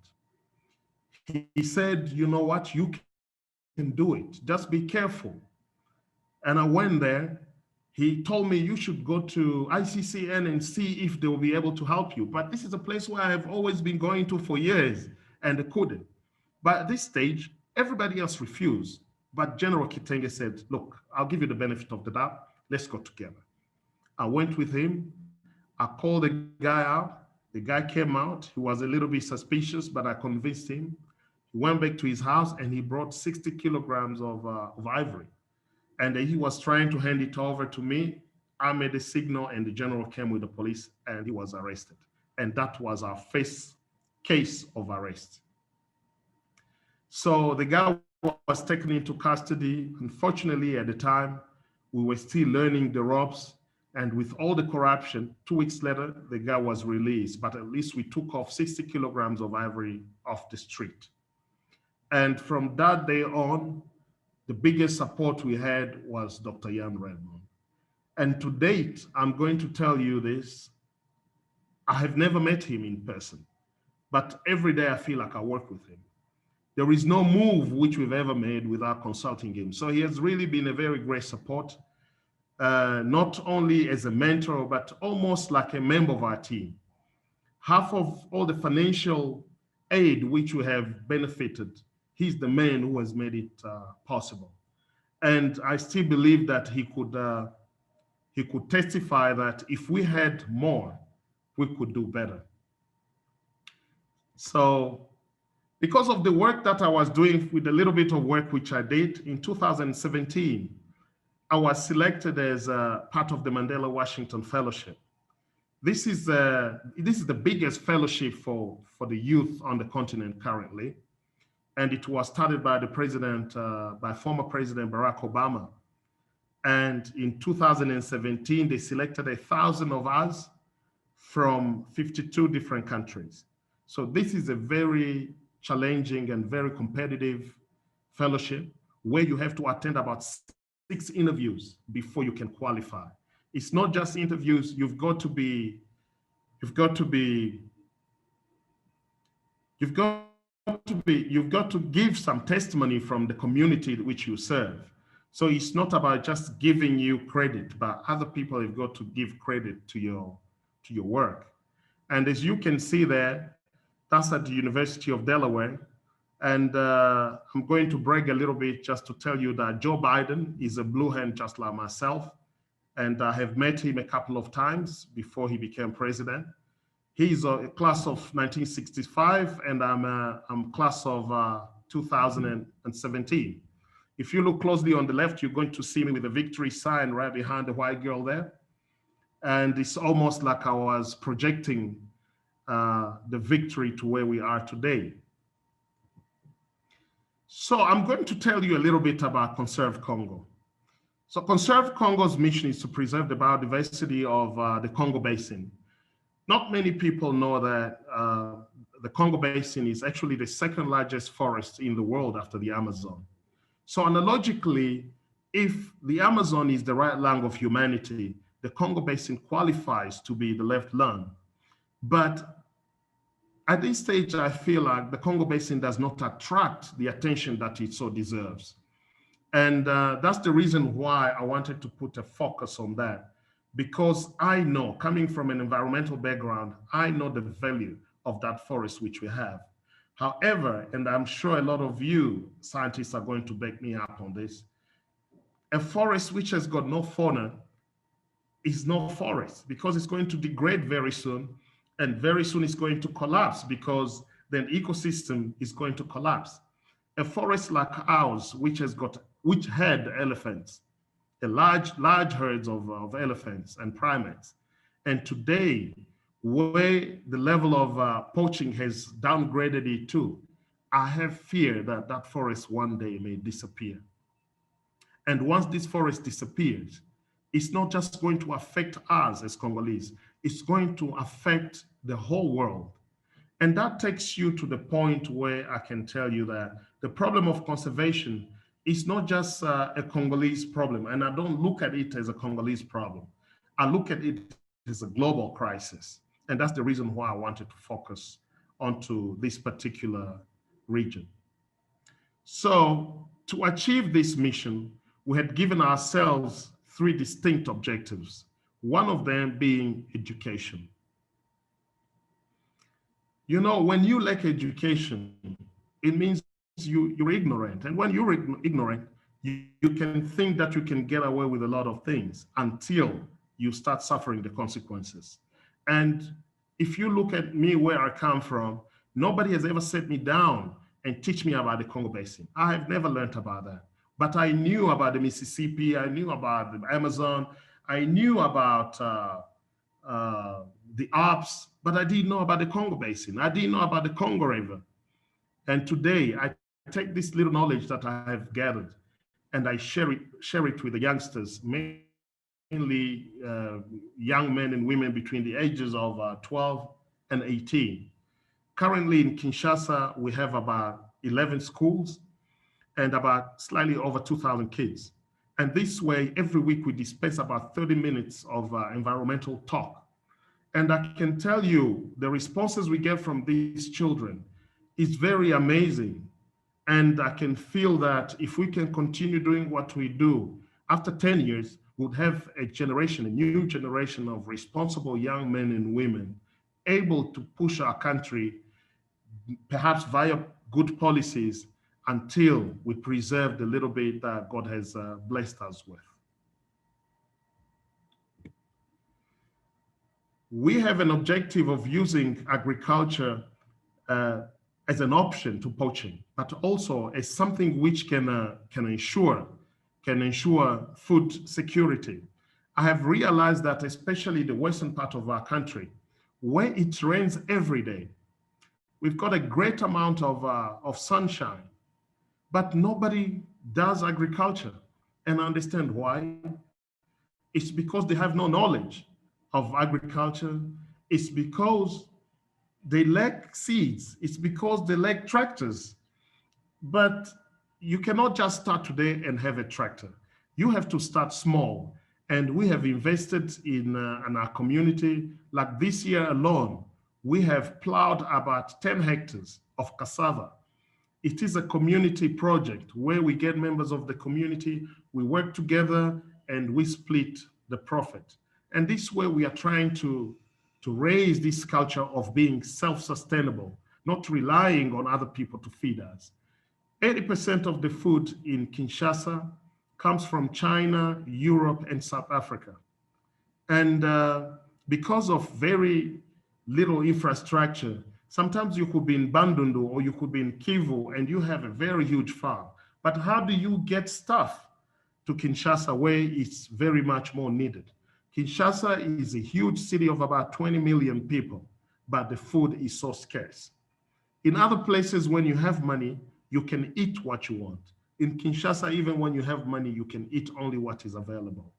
He said, you know what, you can do it. Just be careful. And I went there. He told me, you should go to ICCN and see if they will be able to help you. But this is a place where I have always been going to for years, and they couldn't. But at this stage, everybody else refused. But General Kitenge said, look, I'll give you the benefit of the doubt. Let's go together. I went with him. I called the guy out. The guy came out. He was a little bit suspicious, but I convinced him. He went back to his house and he brought 60 kilograms of ivory. And he was trying to hand it over to me. I made a signal and the general came with the police and he was arrested. And that was our first case of arrest. So the guy was taken into custody. Unfortunately, at the time, we were still learning the ropes. And with all the corruption, 2 weeks later, the guy was released. But at least we took off 60 kilograms of ivory off the street. And from that day on, the biggest support we had was Dr. Jan Redmond. And to date, I'm going to tell you this, I have never met him in person, but every day I feel like I work with him. there is no move which we've ever made without consulting him. So he has really been a very great support, not only as a mentor, but almost like a member of our team. Half of all the financial aid which we have benefited, he's the man who has made it possible. And I still believe that he could testify that if we had more, we could do better. So because of the work that I was doing, with a little bit of work which I did in 2017, I was selected as part of the Mandela Washington Fellowship. This is the biggest fellowship for the youth on the continent currently. And it was started by the president, by former President Barack Obama. And in 2017, they selected 1,000 of us from 52 different countries. So this is a very challenging and very competitive fellowship where you have to attend about 6 interviews before you can qualify. It's not just interviews, you've got to give some testimony from the community which you serve. So it's not about just giving you credit, but other people have got to give credit to your work. And as you can see there, that's at the University of Delaware. And I'm going to brag a little bit just to tell you that Joe Biden is a blue hen just like myself. And I have met him a couple of times before he became president. He's a class of 1965, and I'm class of 2017. If you look closely on the left, you're going to see me with a victory sign right behind the white girl there. And it's almost like I was projecting the victory to where we are today. So I'm going to tell you a little bit about Conserve Congo. So Conserve Congo's mission is to preserve the biodiversity of the Congo Basin. Not many people know that the Congo Basin is actually the second largest forest in the world after the Amazon. So analogically, if the Amazon is the right lung of humanity, the Congo Basin qualifies to be the left lung. But at this stage, I feel like the Congo Basin does not attract the attention that it so deserves. And that's the reason why I wanted to put a focus on that, because I know, coming from an environmental background, I know the value of that forest which we have. However, and I'm sure a lot of you scientists are going to back me up on this, a forest which has got no fauna is no forest, because it's going to degrade very soon, and very soon it's going to collapse, because then ecosystem is going to collapse. A forest like ours, which had elephants, a large herds of elephants and primates, and today, where the level of poaching has downgraded it to, I have fear that that forest one day may disappear. And once this forest disappears, it's not just going to affect us as Congolese, it's going to affect the whole world. And that takes you to the point where I can tell you that the problem of conservation is not just a Congolese problem. And I don't look at it as a Congolese problem. I look at it as a global crisis. And that's the reason why I wanted to focus onto this particular region. So to achieve this mission, we had given ourselves 3 distinct objectives, one of them being education. You know, when you lack education, it means you're ignorant. And when you're ignorant, you can think that you can get away with a lot of things until you start suffering the consequences. And if you look at me, where I come from, nobody has ever set me down and teach me about the Congo Basin. I have never learned about that. But I knew about the Mississippi, I knew about the Amazon, I knew about the Alps, but I didn't know about the Congo Basin. I didn't know about the Congo River. And today, I take this little knowledge that I have gathered and I share it with the youngsters, mainly young men and women between the ages of 12 and 18. Currently in Kinshasa, we have about 11 schools and about slightly over 2,000 kids. And this way, every week we dispense about 30 minutes of environmental talk. And I can tell you, the responses we get from these children is very amazing. And I can feel that if we can continue doing what we do, after 10 years, we'll have a generation, a new generation of responsible young men and women able to push our country, perhaps via good policies, until we preserve the little bit that God has blessed us with. We have an objective of using agriculture as an option to poaching, but also as something which can ensure food security. I have realized that especially the western part of our country, where it rains every day, we've got a great amount of sunshine, but nobody does agriculture. And I understand why. It's because they have no knowledge of agriculture. It's because they lack seeds. It's because they lack tractors. But you cannot just start today and have a tractor. You have to start small. And we have invested in our community. Like this year alone, we have plowed about 10 hectares of cassava. It is a community project where we get members of the community, we work together, and we split the profit. And this way we are trying to raise this culture of being self-sustainable, not relying on other people to feed us. 80% of the food in Kinshasa comes from China, Europe, and South Africa. And because of very little infrastructure, sometimes you could be in Bandundu or you could be in Kivu and you have a very huge farm. But how do you get stuff to Kinshasa where it's very much more needed? Kinshasa is a huge city of about 20 million people, but the food is so scarce. In other places, when you have money, you can eat what you want. In Kinshasa, even when you have money, you can eat only what is available.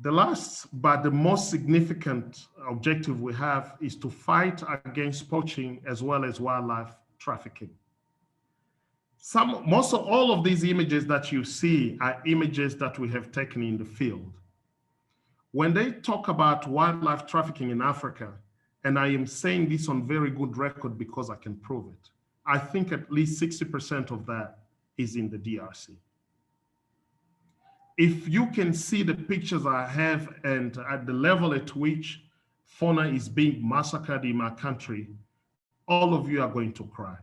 The last, but the most significant objective we have is to fight against poaching as well as wildlife trafficking. Most of all of these images that you see are images that we have taken in the field. When they talk about wildlife trafficking in Africa, and I am saying this on very good record because I can prove it, I think at least 60% of that is in the DRC. If you can see the pictures I have and at the level at which fauna is being massacred in my country, all of you are going to cry.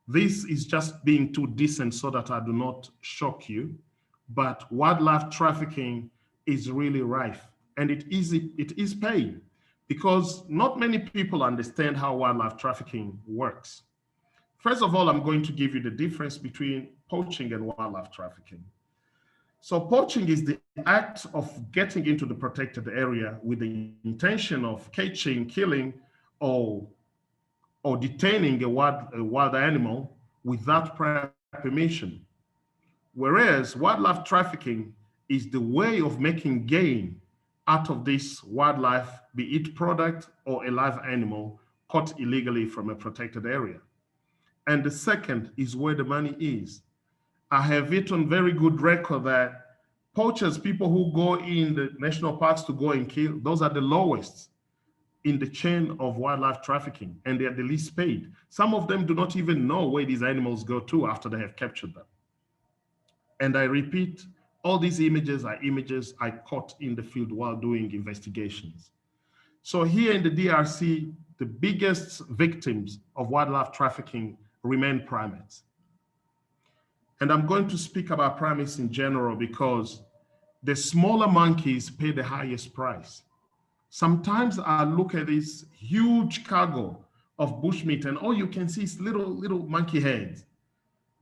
This is just being too decent so that I do not shock you, but wildlife trafficking is really rife, and it is paid because not many people understand how wildlife trafficking works. First of all, I'm going to give you the difference between poaching and wildlife trafficking. So poaching is the act of getting into the protected area with the intention of catching, killing, or detaining a wild animal without prior permission. Whereas wildlife trafficking is the way of making gain out of this wildlife, be it product or a live animal caught illegally from a protected area. And the second is where the money is. I have it on very good record that poachers, people who go in the national parks to go and kill, those are the lowest in the chain of wildlife trafficking, and they are the least paid. Some of them do not even know where these animals go to after they have captured them. And I repeat, all these images are images I caught in the field while doing investigations. So here in the DRC, the biggest victims of wildlife trafficking remain primates. And I'm going to speak about primates in general because the smaller monkeys pay the highest price. Sometimes I look at this huge cargo of bushmeat and all you can see is little monkey heads.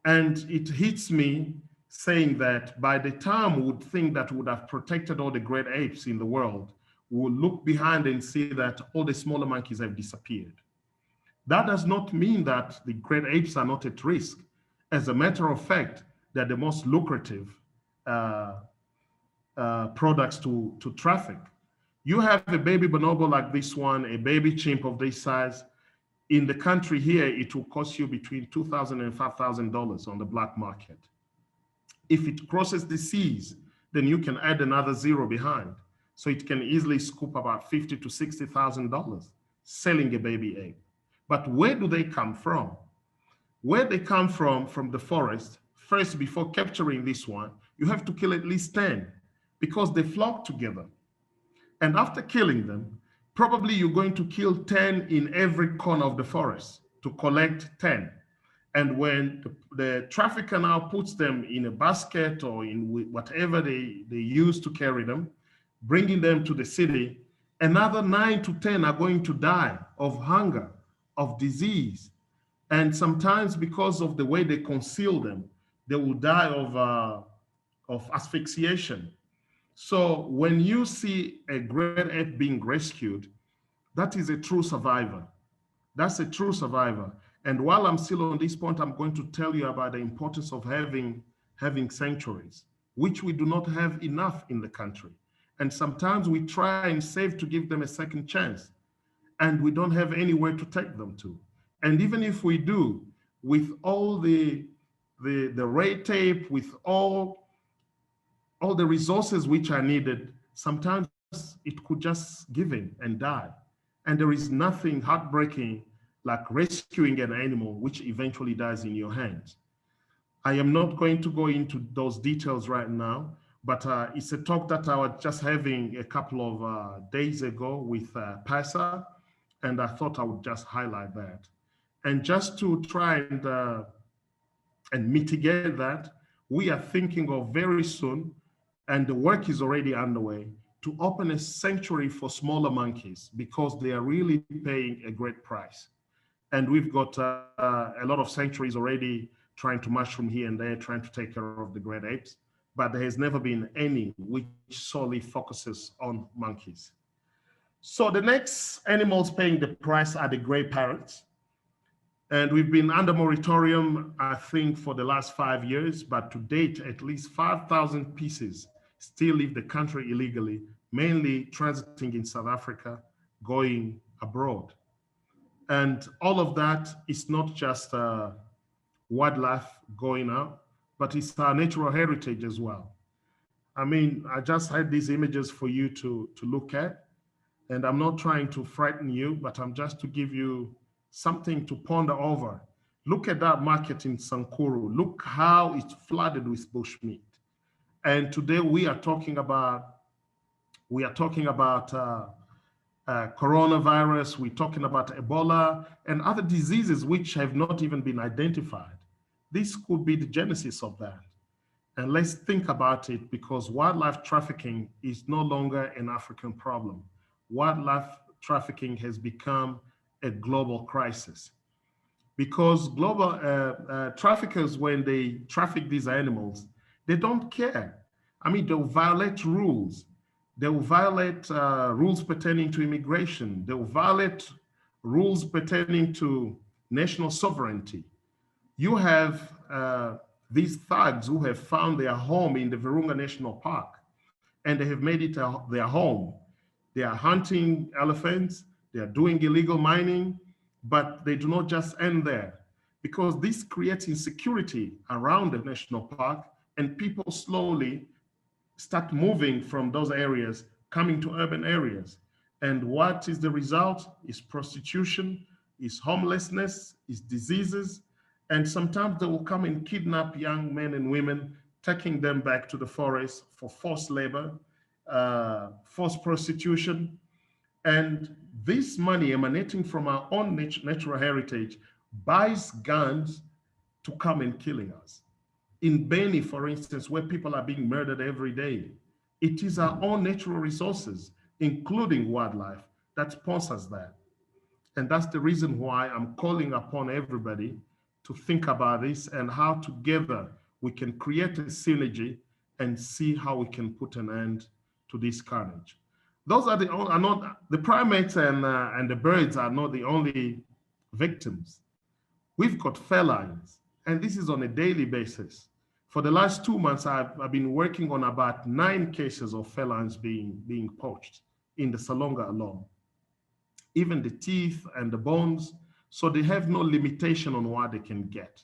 And it hits me saying that by the time we would think that we would have protected all the great apes in the world, we will look behind and see that all the smaller monkeys have disappeared. That does not mean that the great apes are not at risk. As a matter of fact, they're the most lucrative products to traffic. You have a baby bonobo like this one, a baby chimp of this size. In the country here, it will cost you between $2,000 and $5,000 on the black market. If it crosses the seas, then you can add another zero behind. So it can easily scoop about $50,000 to $60,000. selling a baby egg. But where do they come from? Where they come from the forest, first, before capturing this one, you have to kill at least 10 because they flock together. And after killing them, probably you're going to kill 10 in every corner of the forest to collect 10. And when the trafficker now puts them in a basket or in whatever they use to carry them, bringing them to the city, another 9 to 10 are going to die of hunger, of disease. And sometimes because of the way they conceal them, they will die of asphyxiation. So when you see a great ape being rescued, that is a true survivor. That's a true survivor. And while I'm still on this point, I'm going to tell you about the importance of having sanctuaries, which we do not have enough in the country. And sometimes we try and save to give them a second chance, and we don't have anywhere to take them to. And even if we do, with all the red tape, with all the resources which are needed, sometimes it could just give in and die. And there is nothing heartbreaking like rescuing an animal which eventually dies in your hands. I am not going to go into those details right now, but it's a talk that I was just having a couple of days ago with PASA, and I thought I would just highlight that. And just to try and mitigate that, we are thinking of very soon, and the work is already underway, to open a sanctuary for smaller monkeys because they are really paying a great price. And we've got a lot of sanctuaries already trying to mushroom here and there, trying to take care of the great apes, but there has never been any which solely focuses on monkeys. So the next animals paying the price are the gray parrots. And we've been under moratorium, I think, for the last 5 years, but to date, at least 5,000 pieces still leave the country illegally, mainly transiting in South Africa, going abroad. And all of that is not just wildlife going out, but it's our natural heritage as well. I mean, I just had these images for you to look at, and I'm not trying to frighten you, but I'm just to give you something to ponder over. Look at that market in Sankuru. Look how it's flooded with bushmeat. And today we are talking about coronavirus, we're talking about Ebola and other diseases which have not even been identified. This could be the genesis of that. And let's think about it, because wildlife trafficking is no longer an African problem. Wildlife trafficking has become a global crisis, because global traffickers, when they traffic these animals, they don't care. I mean, they'll violate rules. They will violate rules pertaining to immigration. They will violate rules pertaining to national sovereignty. You have these thugs who have found their home in the Virunga National Park, and they have made it their home. They are hunting elephants, they are doing illegal mining, but they do not just end there, because this creates insecurity around the national park, and people slowly start moving from those areas, coming to urban areas. And what is the result? Is prostitution, is homelessness, is diseases. And sometimes they will come and kidnap young men and women, taking them back to the forest for forced labor, forced prostitution. And this money emanating from our own natural heritage buys guns to come and killing us. In Beni, for instance, where people are being murdered every day, it is our own natural resources, including wildlife, that sponsors that. And that's the reason why I'm calling upon everybody to think about this and how together we can create a synergy and see how we can put an end to this carnage. Those are not the primates, and the birds are not the only victims. We've got felines, and this is on a daily basis. For the last 2 months, I've been working on about 9 cases of felines being poached in the Salonga alone. Even the teeth and the bones, so they have no limitation on what they can get.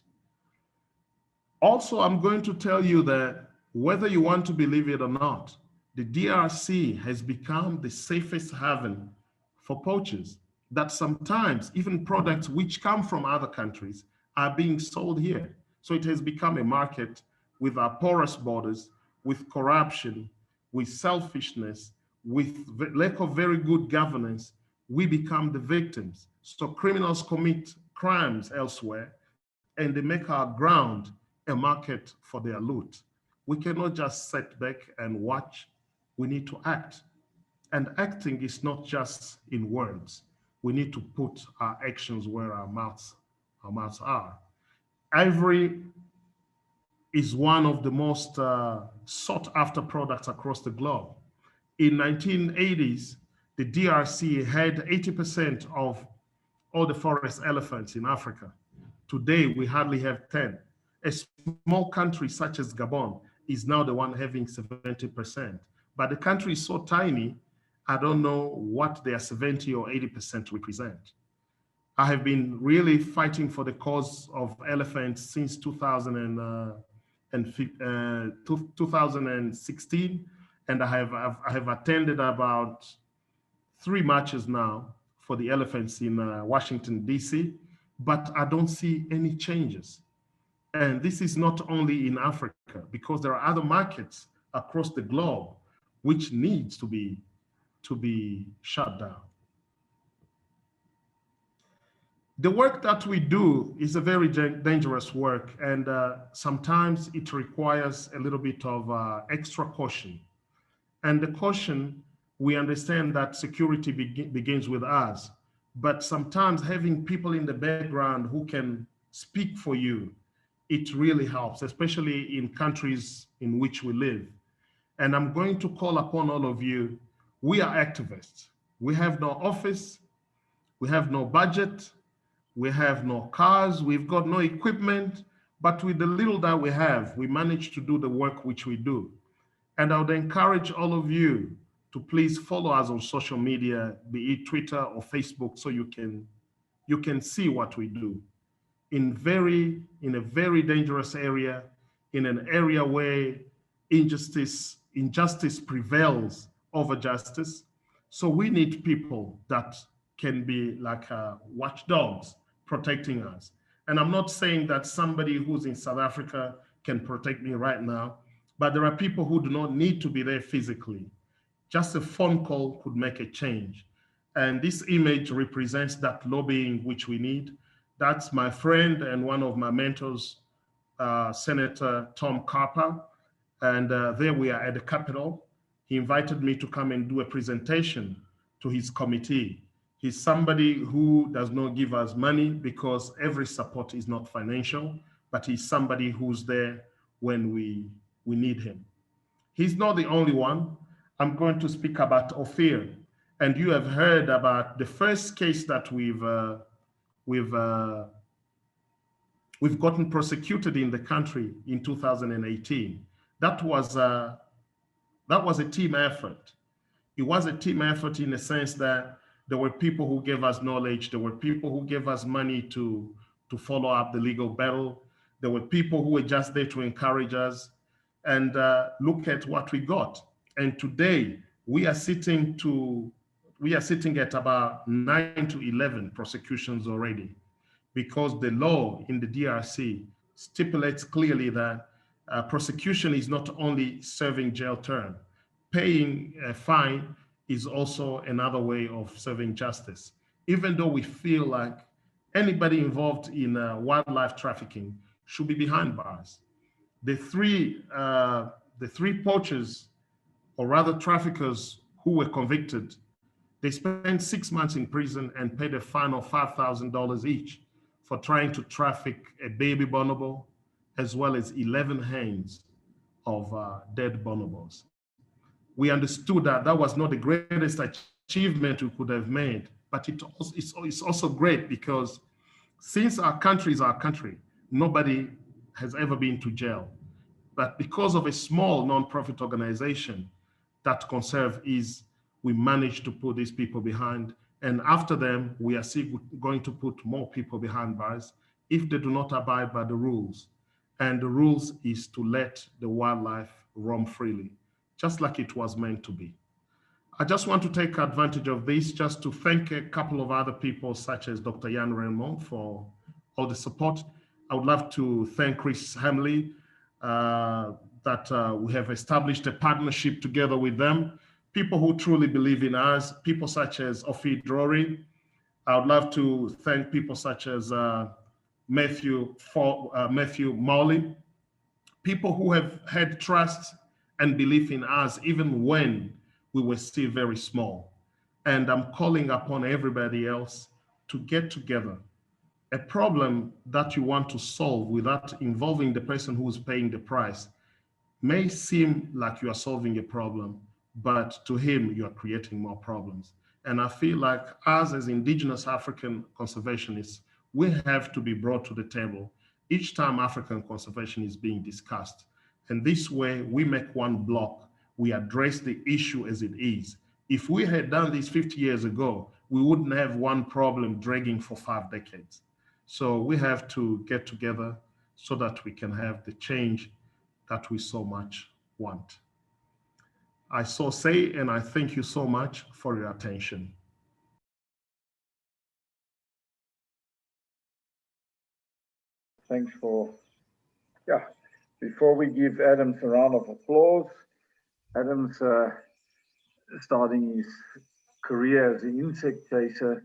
Also, I'm going to tell you that whether you want to believe it or not, the DRC has become the safest haven for poachers. that sometimes even products which come from other countries are being sold here. So it has become a market with our porous borders, with corruption, with selfishness, with lack of very good governance. We become the victims. So criminals commit crimes elsewhere and they make our ground a market for their loot. We cannot just sit back and watch. We need to act. And acting is not just in words. We need to put our actions where our mouths are. Ivory is one of the most sought after products across the globe. In 1980s, the DRC had 80% of all the forest elephants in Africa. Today, we hardly have 10. A small country such as Gabon is now the one having 70%. But the country is so tiny, I don't know what their 70 or 80% represent. I have been really fighting for the cause of elephants since 2016, and I have attended about 3 marches now for the elephants in Washington, D.C., but I don't see any changes. And this is not only in Africa, because there are other markets across the globe which needs to be shut down. The work that we do is a very dangerous work, and sometimes it requires a little bit of extra caution. And the caution, we understand that security begins with us, but sometimes having people in the background who can speak for you, it really helps, especially in countries in which we live. And I'm going to call upon all of you. We are activists. We have no office, we have no budget, we have no cars, we've got no equipment, but with the little that we have, we manage to do the work which we do. And I would encourage all of you to please follow us on social media, be it Twitter or Facebook, so you can see what we do. In a very dangerous area, in an area where injustice prevails over justice. So we need people that can be like watchdogs protecting us. And I'm not saying that somebody who's in South Africa can protect me right now, but there are people who do not need to be there physically. Just a phone call could make a change. And this image represents that lobbying which we need. That's my friend and one of my mentors, Senator Tom Carper. And there we are at the Capitol. He invited me to come and do a presentation to his committee. He's somebody who does not give us money because every support is not financial, but he's somebody who's there when we need him. He's not the only one. I'm going to speak about Ophir. And you have heard about the first case that we've gotten prosecuted in the country in 2018. That was a team effort. It was a team effort in the sense that there were people who gave us knowledge. There were people who gave us money to follow up the legal battle. There were people who were just there to encourage us. And look at what we got. And today we are sitting at about 9 to 11 prosecutions already, because the law in the DRC stipulates clearly that prosecution is not only serving jail term. Paying a fine is also another way of serving justice. Even though we feel like anybody involved in wildlife trafficking should be behind bars. The three poachers, or rather traffickers who were convicted, they spent 6 months in prison and paid a fine of $5,000 each for trying to traffic a baby bonobo, as well as 11 hens of dead bonobos. We understood that that was not the greatest achievement we could have made, but it's also great because since our country is our country, nobody has ever been to jail. But because of a small nonprofit organization that conserves, we managed to put these people behind. And after them, we are still going to put more people behind bars if they do not abide by the rules. And the rules is to let the wildlife roam freely, just like it was meant to be. I just want to take advantage of this just to thank a couple of other people, such as Dr. Jan Raymond, for all the support. I would love to thank Chris Hamley, that we have established a partnership together with them, people who truly believe in us, people such as Ofi Drory. I would love to thank people such as Matthew Morley, people who have had trust and belief in us even when we were still very small. And I'm calling upon everybody else to get together. A problem that you want to solve without involving the person who's paying the price may seem like you are solving a problem, but to him, you are creating more problems. And I feel like us as indigenous African conservationists, we have to be brought to the table each time African conservation is being discussed. And this way, we make one block. We address the issue as it is. If we had done this 50 years ago, we wouldn't have one problem dragging for 5 decades. So we have to get together so that we can have the change that we so much want. I so say, and I thank you so much for your attention. Thanks for, before we give Adams a round of applause, Adams starting his career as an insect chaser,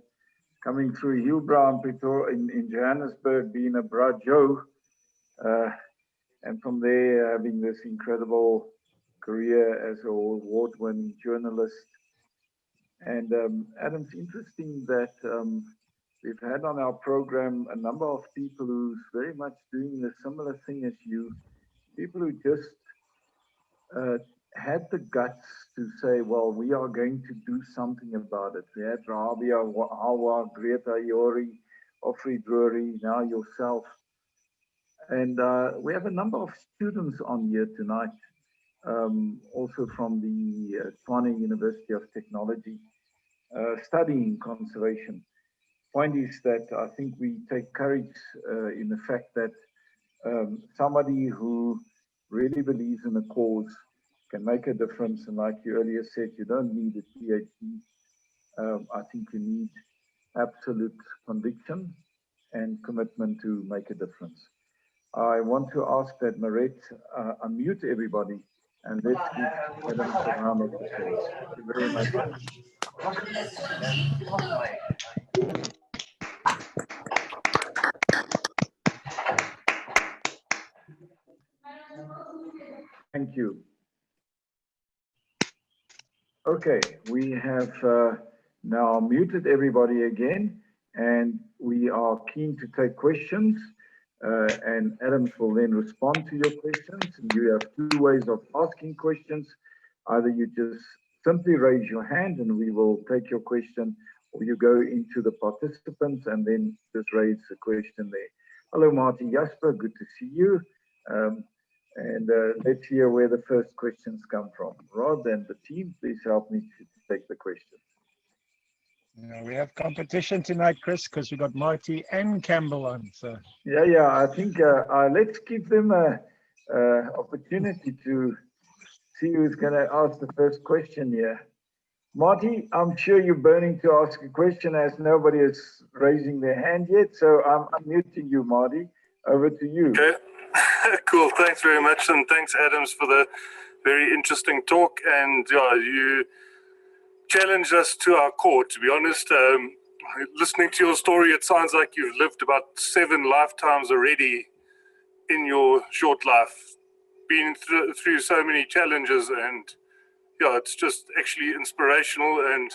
coming through Hillbrow in Johannesburg, being a Bra Joe, and from there having this incredible career as an award-winning journalist. And Adam's interesting that we've had on our program a number of people who's very much doing the similar thing as you, people who just had the guts to say, well, we are going to do something about it. We had Rabia, Hawa, Greta, Iori, Ofri Drury, now yourself. And we have a number of students on here tonight, also from the Tshwane University of Technology, studying conservation. Point is that I think we take courage in the fact that somebody who really believes in a cause can make a difference. And like you earlier said, you don't need a PhD. I think you need absolute conviction and commitment to make a difference. I want to ask that Maret unmute everybody and let's give Adam a round of applause. Thank you very much. Thank you. Okay, we have now muted everybody again, and we are keen to take questions. And Adams will then respond to your questions. And you have 2 ways of asking questions. Either you just simply raise your hand and we will take your question, or you go into the participants and then just raise the question there. Hello, Marty Jasper, good to see you. And let's hear where the first questions come from. Rod and the team, please help me to take the question. Yeah, we have competition tonight, Chris, because we got Marty and Campbell on. So yeah, I think let's give them a opportunity to see who's going to ask the first question here. Marty, I'm sure you're burning to ask a question as nobody is raising their hand yet. So I'm unmuting you, Marty. Over to you. Okay, cool. Thanks very much. And thanks, Adams, for the very interesting talk. And yeah, you challenged us to our core, to be honest. Listening to your story, it sounds like you've lived about 7 lifetimes already in your short life, been through so many challenges, and yeah, it's just actually inspirational. And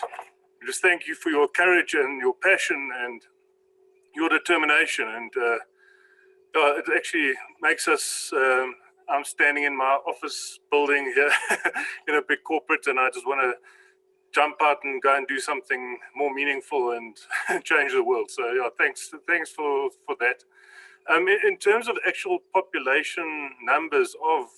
just thank you for your courage and your passion and your determination. And it actually makes us, I'm standing in my office building here in a big corporate, and I just want to jump out and go and do something more meaningful and change the world. So yeah, thanks for that. In terms of actual population numbers of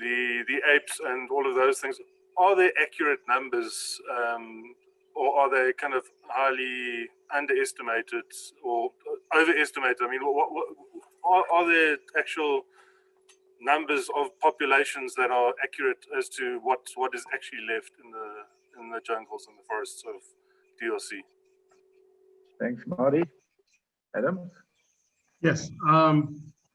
the apes and all of those things, are there accurate numbers, or are they kind of highly underestimated or overestimated? I mean, what are there actual numbers of populations that are accurate as to what is actually left in the jungles and the forests of DRC. Thanks, Marty. Adam? Yes,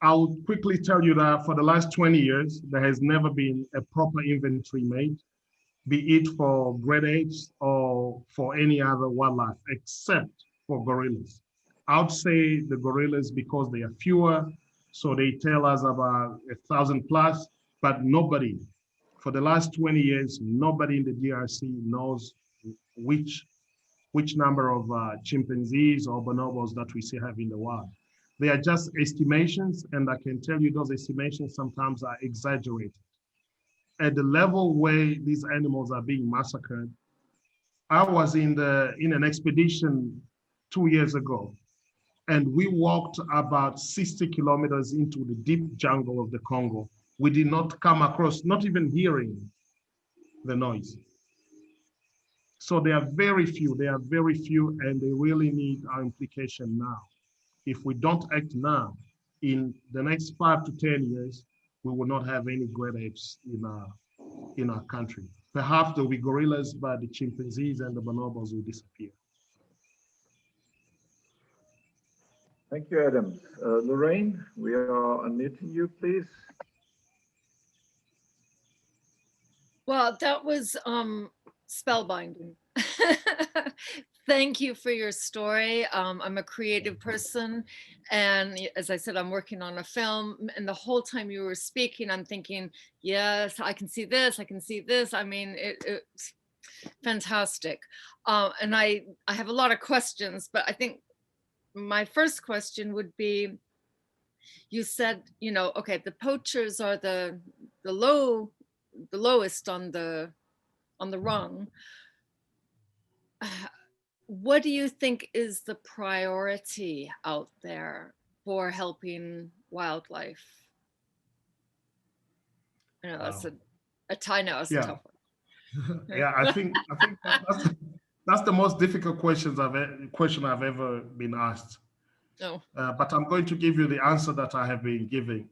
I'll quickly tell you that for the last 20 years, there has never been a proper inventory made, be it for great apes or for any other wildlife, except for gorillas. I would say the gorillas because they are fewer, so they tell us about 1,000 plus, but nobody, for the last 20 years, nobody in the DRC knows which number of chimpanzees or bonobos that we see have in the wild. They are just estimations, and I can tell you those estimations sometimes are exaggerated. At the level where these animals are being massacred, I was in an expedition 2 years ago, and we walked about 60 kilometers into the deep jungle of the Congo. We did not come across, not even hearing the noise. So they are very few, and they really need our implication now. If we don't act now, in the next 5 to 10 years, we will not have any great apes in our country. Perhaps there will be gorillas, but the chimpanzees and the bonobos will disappear. Thank you, Adam. Lorraine, we are unmuting you, please. Well, that was spellbinding. Thank you for your story. I'm a creative person, and as I said, I'm working on a film, and the whole time you were speaking, I'm thinking, yes, I can see this, I can see this. I mean, it's fantastic. And I have a lot of questions, but I think my first question would be, you said, okay, the poachers are the lowest on the rung. What do you think is the priority out there for helping wildlife? I know that's a tough one. Yeah, I think that's the most difficult question I've ever been asked. Oh. But I'm going to give you the answer that I have been giving.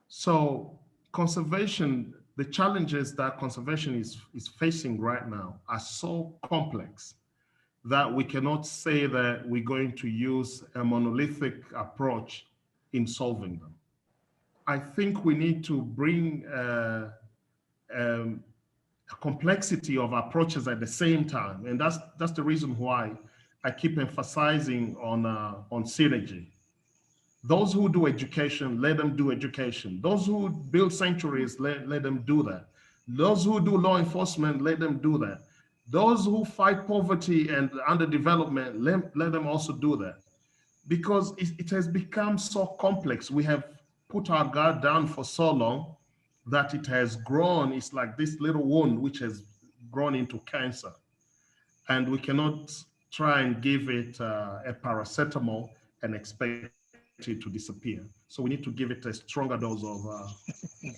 So conservation, the challenges that conservation is facing right now are so complex that we cannot say that we're going to use a monolithic approach in solving them. I think we need to bring a complexity of approaches at the same time, and that's the reason why I keep emphasizing on synergy. Those who do education, let them do education. Those who build sanctuaries, let them do that. Those who do law enforcement, let them do that. Those who fight poverty and underdevelopment, let them also do that. Because it has become so complex. We have put our guard down for so long that it has grown. It's like this little wound which has grown into cancer. And we cannot try and give it a paracetamol and expect it to disappear. So we need to give it a stronger dose of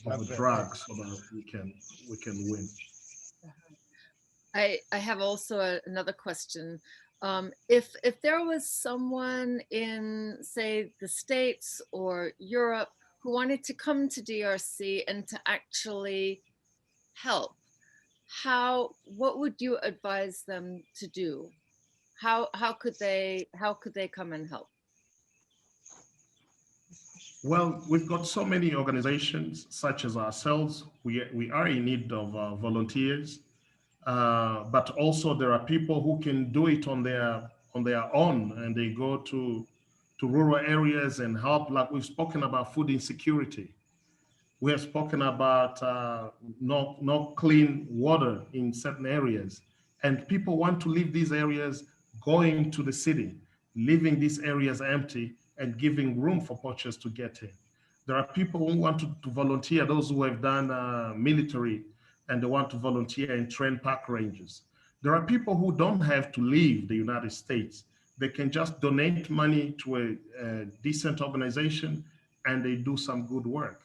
a drug so that we can win. I have also another question. If there was someone in, say, the States or Europe who wanted to come to DRC and to actually help, what would you advise them to do? How could they come and help? Well, we've got so many organizations such as ourselves. We are in need of volunteers, but also there are people who can do it on their own, and they go to rural areas and help. Like we've spoken about food insecurity. We have spoken about not clean water in certain areas, and people want to leave these areas going to the city, leaving these areas empty and giving room for poachers to get in. There are people who want to volunteer, those who have done military, and they want to volunteer and train park rangers. There are people who don't have to leave the United States. They can just donate money to a decent organization and they do some good work.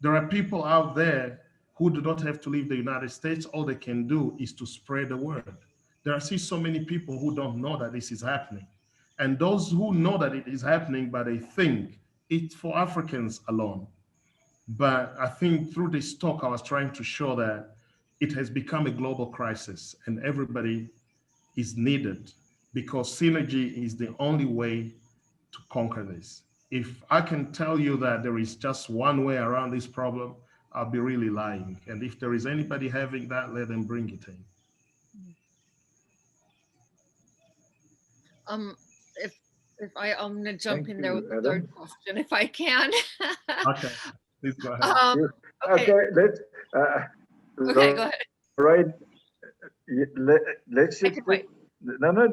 There are people out there who do not have to leave the United States. All they can do is to spread the word. There are still so many people who don't know that this is happening. And those who know that it is happening, but they think it's for Africans alone. But I think through this talk, I was trying to show that it has become a global crisis and everybody is needed because synergy is the only way to conquer this. If I can tell you that there is just one way around this problem, I'll be really lying. And if there is anybody having that, let them bring it in. I'm gonna jump Thank in there you, with a Adam. third question if I can. Okay, please go ahead. Okay. Let's Okay, go ahead. Right. Let's Take just it away.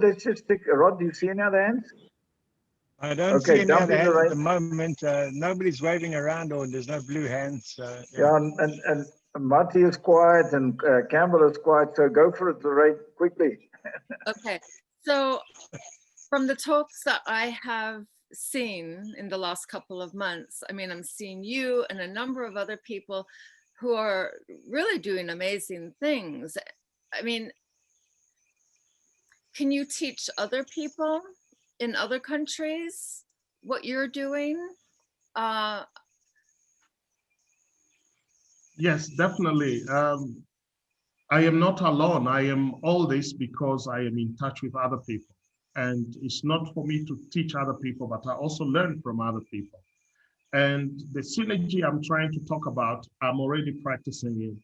let's just stick. Rod, do you see any other hands? I don't Okay, see any jump other in, hands at Lorraine. the moment. Nobody's waving around, or there's no blue hands. Yeah, and Marty is quiet and Campbell is quiet. So go for it, Lorraine, quickly. Okay, so from the talks that I have seen in the last couple of months, I mean, I'm seeing you and a number of other people who are really doing amazing things. I mean, can you teach other people in other countries what you're doing? Yes, definitely. I am not alone. I am all this because I am in touch with other people. And it's not for me to teach other people, but I also learn from other people. And the synergy I'm trying to talk about, I'm already practicing it.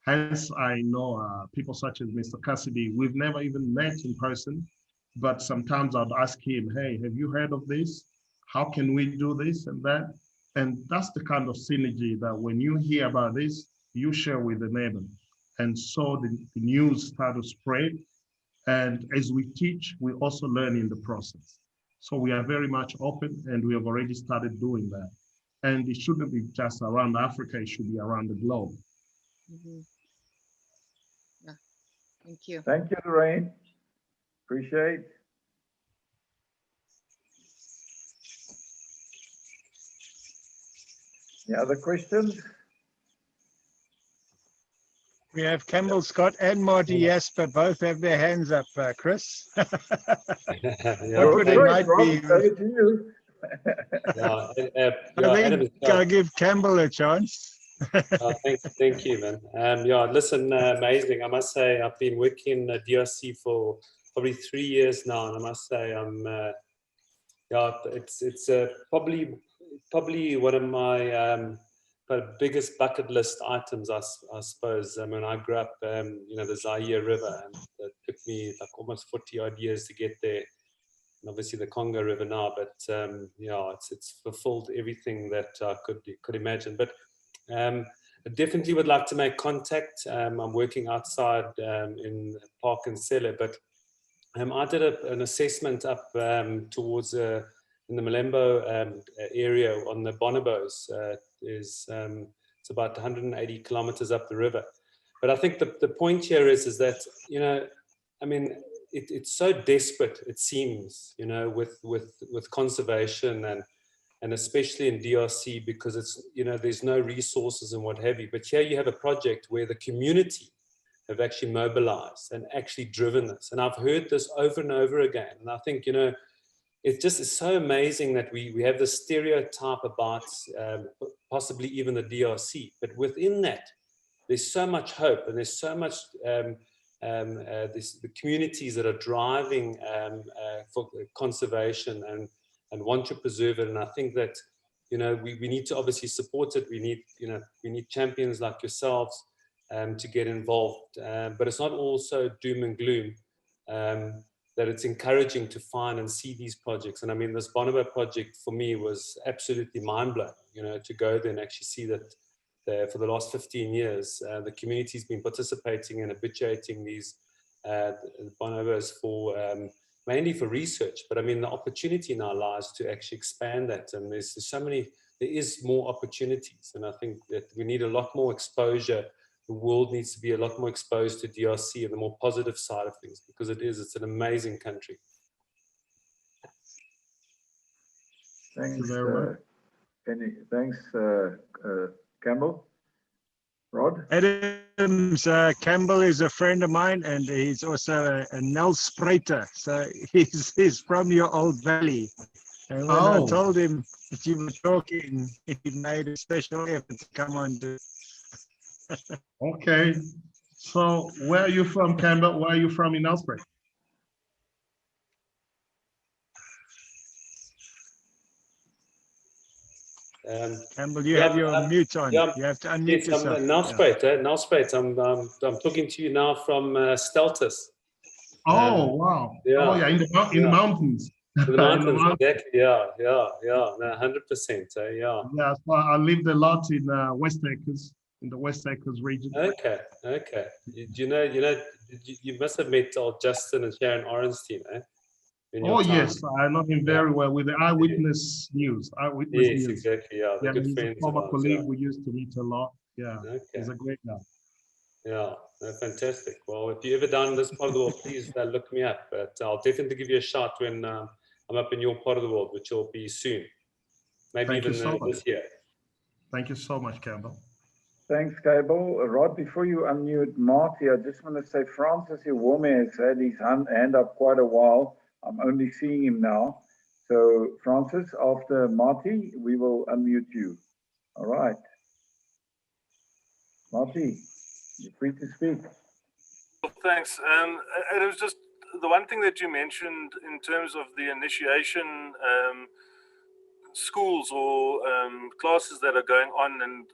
Hence, I know people such as Mr. Cassidy. We've never even met in person, but sometimes I'd ask him, hey, have you heard of this? How can we do this and that? And that's the kind of synergy that when you hear about this, you share with the neighbor. And so the news start to spread. And as we teach, we also learn in the process. So we are very much open and we have already started doing that. And it shouldn't be just around Africa, it should be around the globe. Mm-hmm. Yeah, thank you. Thank you, Lorraine. Appreciate. Any other questions? We have Campbell Scott and Marty Jasper both have their hands up, Chris. Your choice, Rob. Over to you. I think I'll give Campbell a chance. Thank you, man. Yeah, listen, amazing. I must say, I've been working in DRC for probably 3 years now, and I must say, it's probably one of my biggest bucket list items, I suppose. When I grew up, the Zaire River, and it took me like almost 40 odd years to get there. And obviously the Congo River now, but it's fulfilled everything that I could imagine. But I definitely would like to make contact. I'm working outside in Park and Cellar, but I did an assessment up towards in the Malembo area on the bonobos. It's about 180 kilometers up the river. But I think the point here is that, it's so desperate, it seems, with conservation and especially in DRC, because it's, there's no resources and what have you. But here you have a project where the community have actually mobilized and actually driven this. And I've heard this over and over again. And I think, it just is so amazing that we have this stereotype about possibly even the DRC. But within that, there's so much hope, and there's so much the communities that are driving for conservation and want to preserve it. And I think that, we need to obviously support it. We need champions like yourselves to get involved. But it's not also doom and gloom. That it's encouraging to find and see these projects. And I mean, this Bonobo project for me was absolutely mind-blowing, to go there and actually see that for the last 15 years, the community's been participating and habituating these bonobos for mainly for research. But I mean, the opportunity now lies to actually expand that. And there is more opportunities. And I think that we need a lot more exposure. The world needs to be a lot more exposed to DRC and the more positive side of things, because it's an amazing country. Thanks, thanks, Campbell. Rod? Adams, Campbell is a friend of mine, and he's also a Nelspreiter. So he's from your old valley. And when I Oh, told him that you were talking, he made a special effort to come on to. okay. So where are you from, Campbell? Where are you from in NASREC? Campbell, you Yeah, have your mute on. yeah, You have to unmute yes, yourself. I'm now Yeah. straight. Now straight. I'm talking to you now from Steltis. Oh, wow. Yeah, Oh, yeah, in the yeah. mountains. In the In the mountains, mountains. exactly. Yeah, yeah, yeah. No, 100%. Yeah. Yeah, so I lived a lot in West Acres, in the West Acres region. Okay, okay. You must have met old Justin and Sharon Orenstein, eh? In your Oh, time. yes, I know him Yeah. very well with the Eyewitness News. Eyewitness Yes, News. exactly. Yeah, they're Yeah, good he's a friends of former ours. colleague. Yeah. We used to meet a lot. Yeah, he's Okay. a great guy. Yeah, no, fantastic. Well, if you're ever down in this part of the world, please look me up. But I'll definitely give you a shot when I'm up in your part of the world, which will be soon. Maybe Thank you even so much. this year. Thank you so much, Campbell. Thanks, Cable. Rod, before you unmute Marty, I just want to say Francis Iwome has had his hand up quite a while. I'm only seeing him now. So, Francis, after Marty, we will unmute you. All right. Marty, you're free to speak. Well, thanks. And it was just the one thing that you mentioned in terms of the initiation schools or classes that are going on, and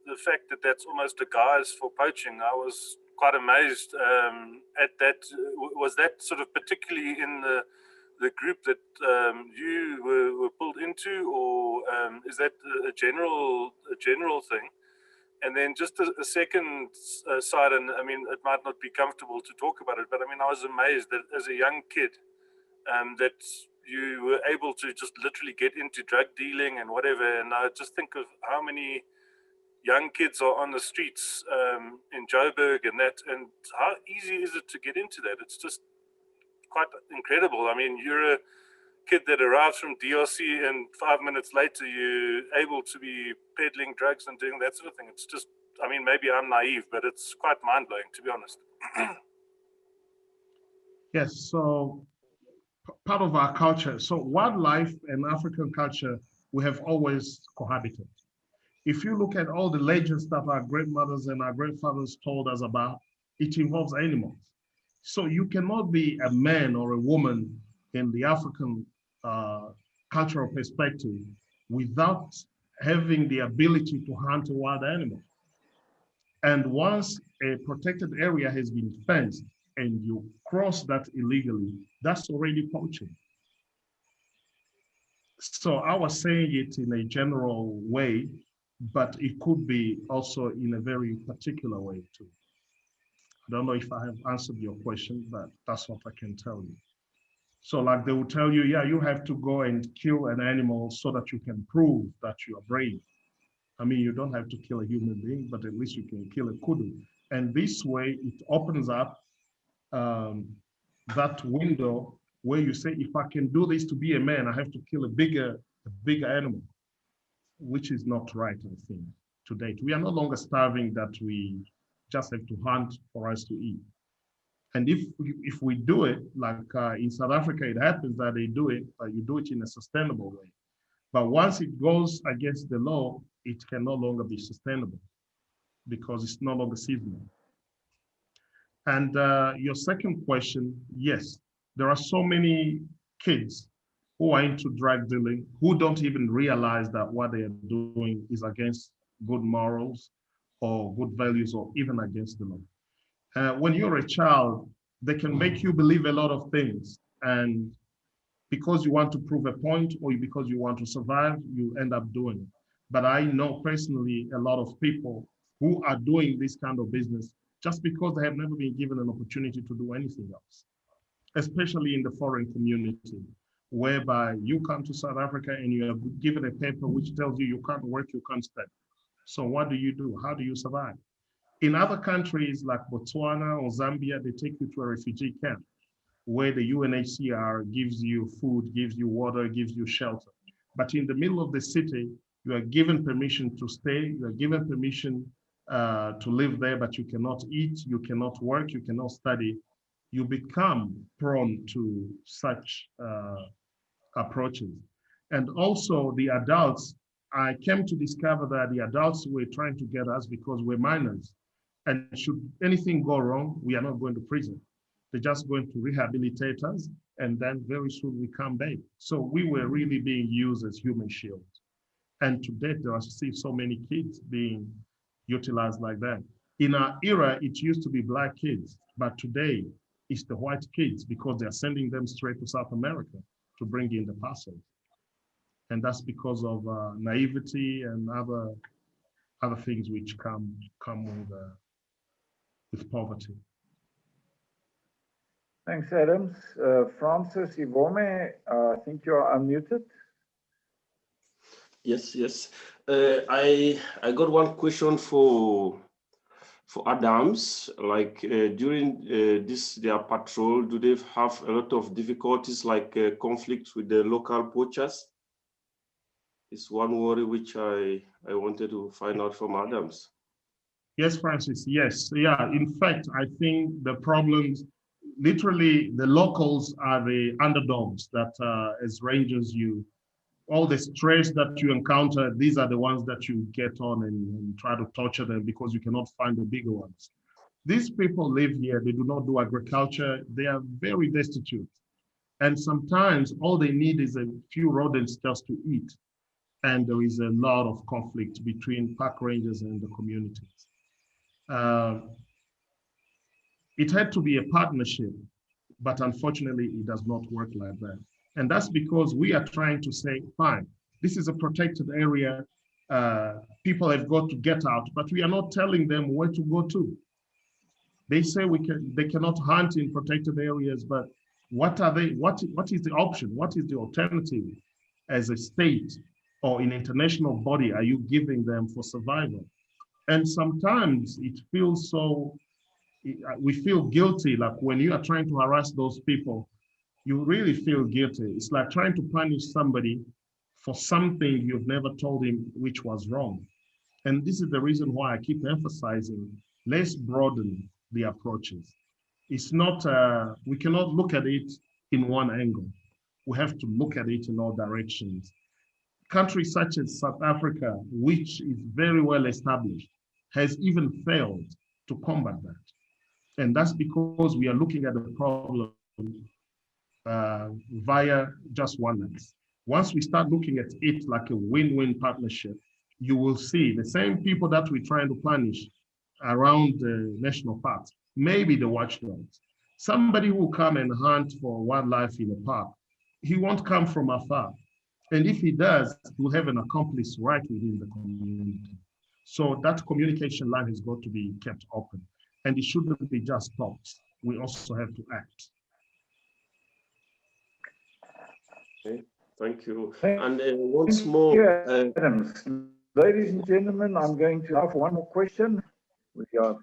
the fact that that's almost a guise for poaching. I was quite amazed at that. Was that sort of particularly in the group that you were pulled into, or is that a general thing? And then just a second side, and I mean, it might not be comfortable to talk about it, but I mean, I was amazed that as a young kid, that you were able to just literally get into drug dealing and whatever. And I just think of how many young kids are on the streets in Joburg and that, and how easy is it to get into that? It's just quite incredible. I mean, you're a kid that arrives from DRC and 5 minutes later you're able to be peddling drugs and doing that sort of thing. It's just, I mean, maybe I'm naive, but it's quite mind-blowing, to be honest. Yes, so part of our culture, so wildlife and African culture, we have always cohabited. If you look at all the legends that our grandmothers and our grandfathers told us about, it involves animals. So you cannot be a man or a woman in the African cultural perspective without having the ability to hunt a wild animal. And once a protected area has been fenced and you cross that illegally, that's already poaching. So I was saying it in a general way, but it could be also in a very particular way too. I don't know if I have answered your question, but that's what I can tell you. So like they will tell you, yeah, you have to go and kill an animal so that you can prove that you are brave. I mean, you don't have to kill a human being, but at least you can kill a kudu. And this way it opens up that window where you say, if I can do this to be a man, I have to kill a bigger animal, which is not right, I think, to date. We are no longer starving that we just have to hunt for us to eat. And if we do it, like in South Africa, it happens that they do it, but you do it in a sustainable way. But once it goes against the law, it can no longer be sustainable because it's no longer seasonal. And your second question, yes, there are so many kids who are into drug dealing who don't even realize that what they are doing is against good morals or good values or even against the law. When you're a child, they can make you believe a lot of things. And because you want to prove a point or because you want to survive, you end up doing it. But I know personally a lot of people who are doing this kind of business just because they have never been given an opportunity to do anything else, especially in the foreign community, whereby you come to South Africa and you are given a paper which tells you you can't work, you can't study. So what do you do? How do you survive? In other countries like Botswana or Zambia, they take you to a refugee camp where the UNHCR gives you food, gives you water, gives you shelter. But in the middle of the city, you are given permission to stay, you are given permission to live there, but you cannot eat, you cannot work, you cannot study. You become prone to such approaches. And also the adults, I came to discover that the adults were trying to get us because we're minors. And should anything go wrong, we are not going to prison. They're just going to rehabilitate us, and then very soon we come back. So we were really being used as human shields. And to date, there are still so many kids being utilized like that. In our era, it used to be black kids, but today it's the white kids because they're sending them straight to South America to bring in the parcels. And that's because of naivety and other things which come with poverty. Thanks, Adams. Francis Ivome, I think you're unmuted. Yes. I got one question for Adams. Like during their patrol, do they have a lot of difficulties, like conflicts with the local poachers? It's one worry which I wanted to find out from Adams. Yes, Francis, yes. Yeah, in fact, I think the problems, literally the locals are the underdogs that as rangers, all the stress that you encounter, these are the ones that you get on and try to torture them because you cannot find the bigger ones. These people live here, they do not do agriculture, they are very destitute. And sometimes all they need is a few rodents just to eat. And there is a lot of conflict between park rangers and the communities. It had to be a partnership, but unfortunately it does not work like that. And that's because we are trying to say, fine, this is a protected area, people have got to get out, but we are not telling them where to go to. They say they cannot hunt in protected areas, but what is the option? What is the alternative as a state or an international body are you giving them for survival? And sometimes it feels we feel guilty, like when you are trying to harass those people, you really feel guilty. It's like trying to punish somebody for something you've never told him which was wrong. And this is the reason why I keep emphasizing, let's broaden the approaches. It's not, we cannot look at it in one angle. We have to look at it in all directions. Countries such as South Africa, which is very well established, has even failed to combat that. And that's because we are looking at the problem via just one lens. Once we start looking at it like a win-win partnership, you will see the same people that we're trying to punish around the national parks, maybe the watchdogs. Somebody who will come and hunt for wildlife in a park, he won't come from afar. And if he does, he'll have an accomplice right within the community. So that communication line has got to be kept open. And it shouldn't be just talks. We also have to act. Okay, thank you. And once more, Adams. Ladies and gentlemen, I'm going to have one more question. We are,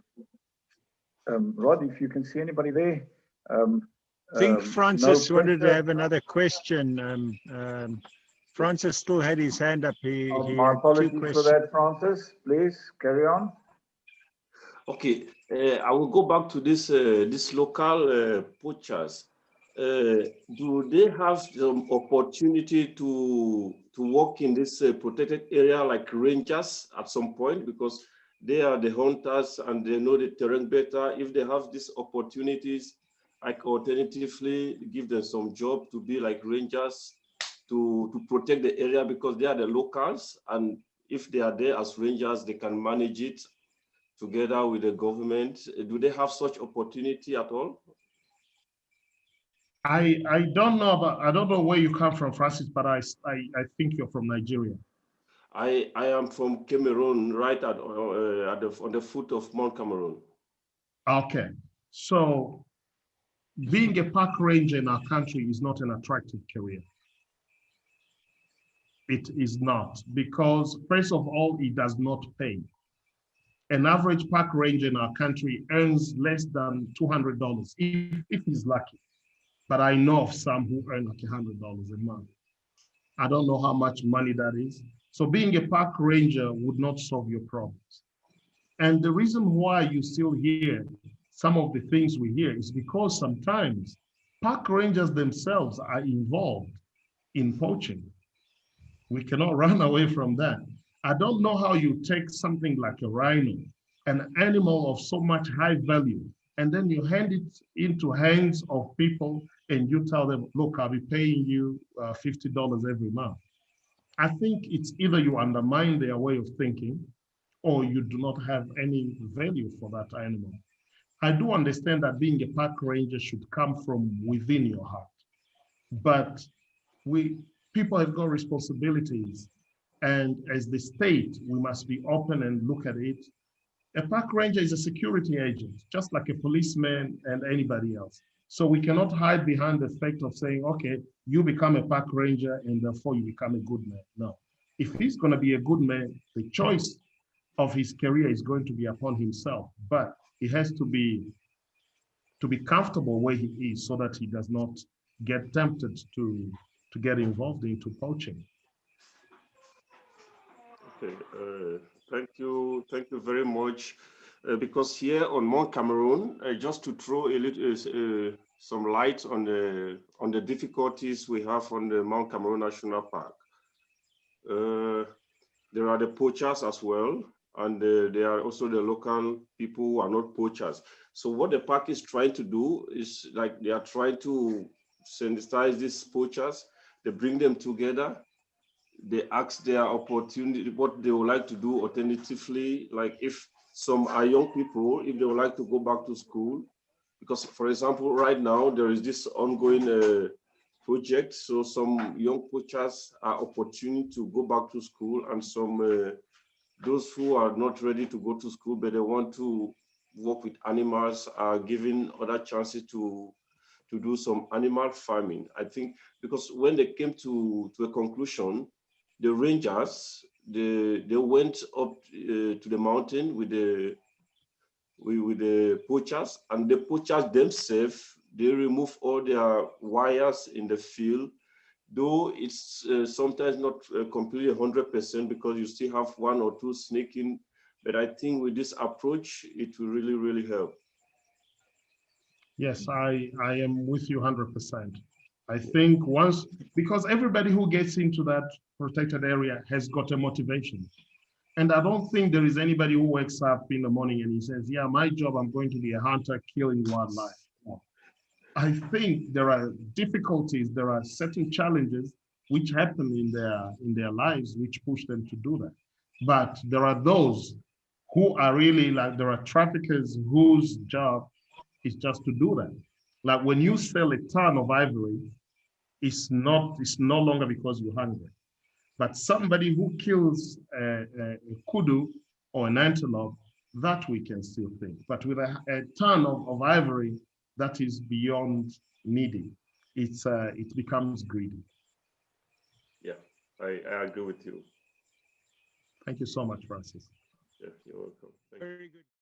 Rod, if you can see anybody there. I think Francis wanted to have another question. Francis still had his hand up. He my apologies for that, Francis. Please carry on. Okay, I will go back to this local poachers. Do they have the opportunity to work in this protected area like rangers at some point, because they are the hunters and they know the terrain better? If they have these opportunities, like alternatively give them some job to be like rangers to protect the area, because they are the locals, and if they are there as rangers, they can manage it together with the government. Do they have such opportunity at all? I don't know where you come from, Francis, but I think you're from Nigeria. I am from Cameroon, right on the foot of Mount Cameroon. Okay, so being a park ranger in our country is not an attractive career. It is not, because first of all, it does not pay. An average park ranger in our country earns less than $200 if he's lucky. But I know of some who earn like $100 a month. I don't know how much money that is. So being a park ranger would not solve your problems. And the reason why you still hear some of the things we hear is because sometimes park rangers themselves are involved in poaching. We cannot run away from that. I don't know how you take something like a rhino, an animal of so much high value, and then you hand it into hands of people and you tell them, look, I'll be paying you $50 every month. I think it's either you undermine their way of thinking or you do not have any value for that animal. I do understand that being a park ranger should come from within your heart, but people have got responsibilities, and as the state, we must be open and look at it. A park ranger is a security agent, just like a policeman and anybody else. So we cannot hide behind the fact of saying, okay, you become a park ranger and therefore you become a good man. No, if he's going to be a good man, the choice of his career is going to be upon himself, but he has to be comfortable where he is so that he does not get tempted to get involved into poaching. Okay, thank you very much. Because here on Mount Cameroon, just to throw a little some light on the difficulties we have on the Mount Cameroon National Park. There are the poachers as well, and there are also the local people who are not poachers. So what the park is trying to do is like they are trying to sensitize these poachers. They bring them together. They ask their opportunity, what they would like to do alternatively, like if some are young people, if they would like to go back to school, because for example, right now there is this ongoing project, so some young poachers are opportunity to go back to school, and some those who are not ready to go to school but they want to work with animals are given other chances to do some animal farming. I think because when they came to a conclusion, the rangers, they went up to the mountain with the poachers, and the poachers themselves, they remove all their wires in the field, though it's sometimes not completely 100% because you still have one or two sneaking. But I think with this approach, it will really, really help. Yes, I am with you 100%. I think because everybody who gets into that protected area has got a motivation. And I don't think there is anybody who wakes up in the morning and he says, yeah, my job, I'm going to be a hunter killing wildlife. I think there are difficulties, there are certain challenges which happen in their lives which push them to do that. But there are those who are really like, there are traffickers whose job is just to do that. Like when you sell a ton of ivory, it's no longer because you're hungry. But somebody who kills a kudu or an antelope, that we can still think. But with a ton of ivory, that is beyond needy. It becomes greedy. Yeah, I agree with you. Thank you so much, Francis. Yeah, you're welcome. Thank you. Very good.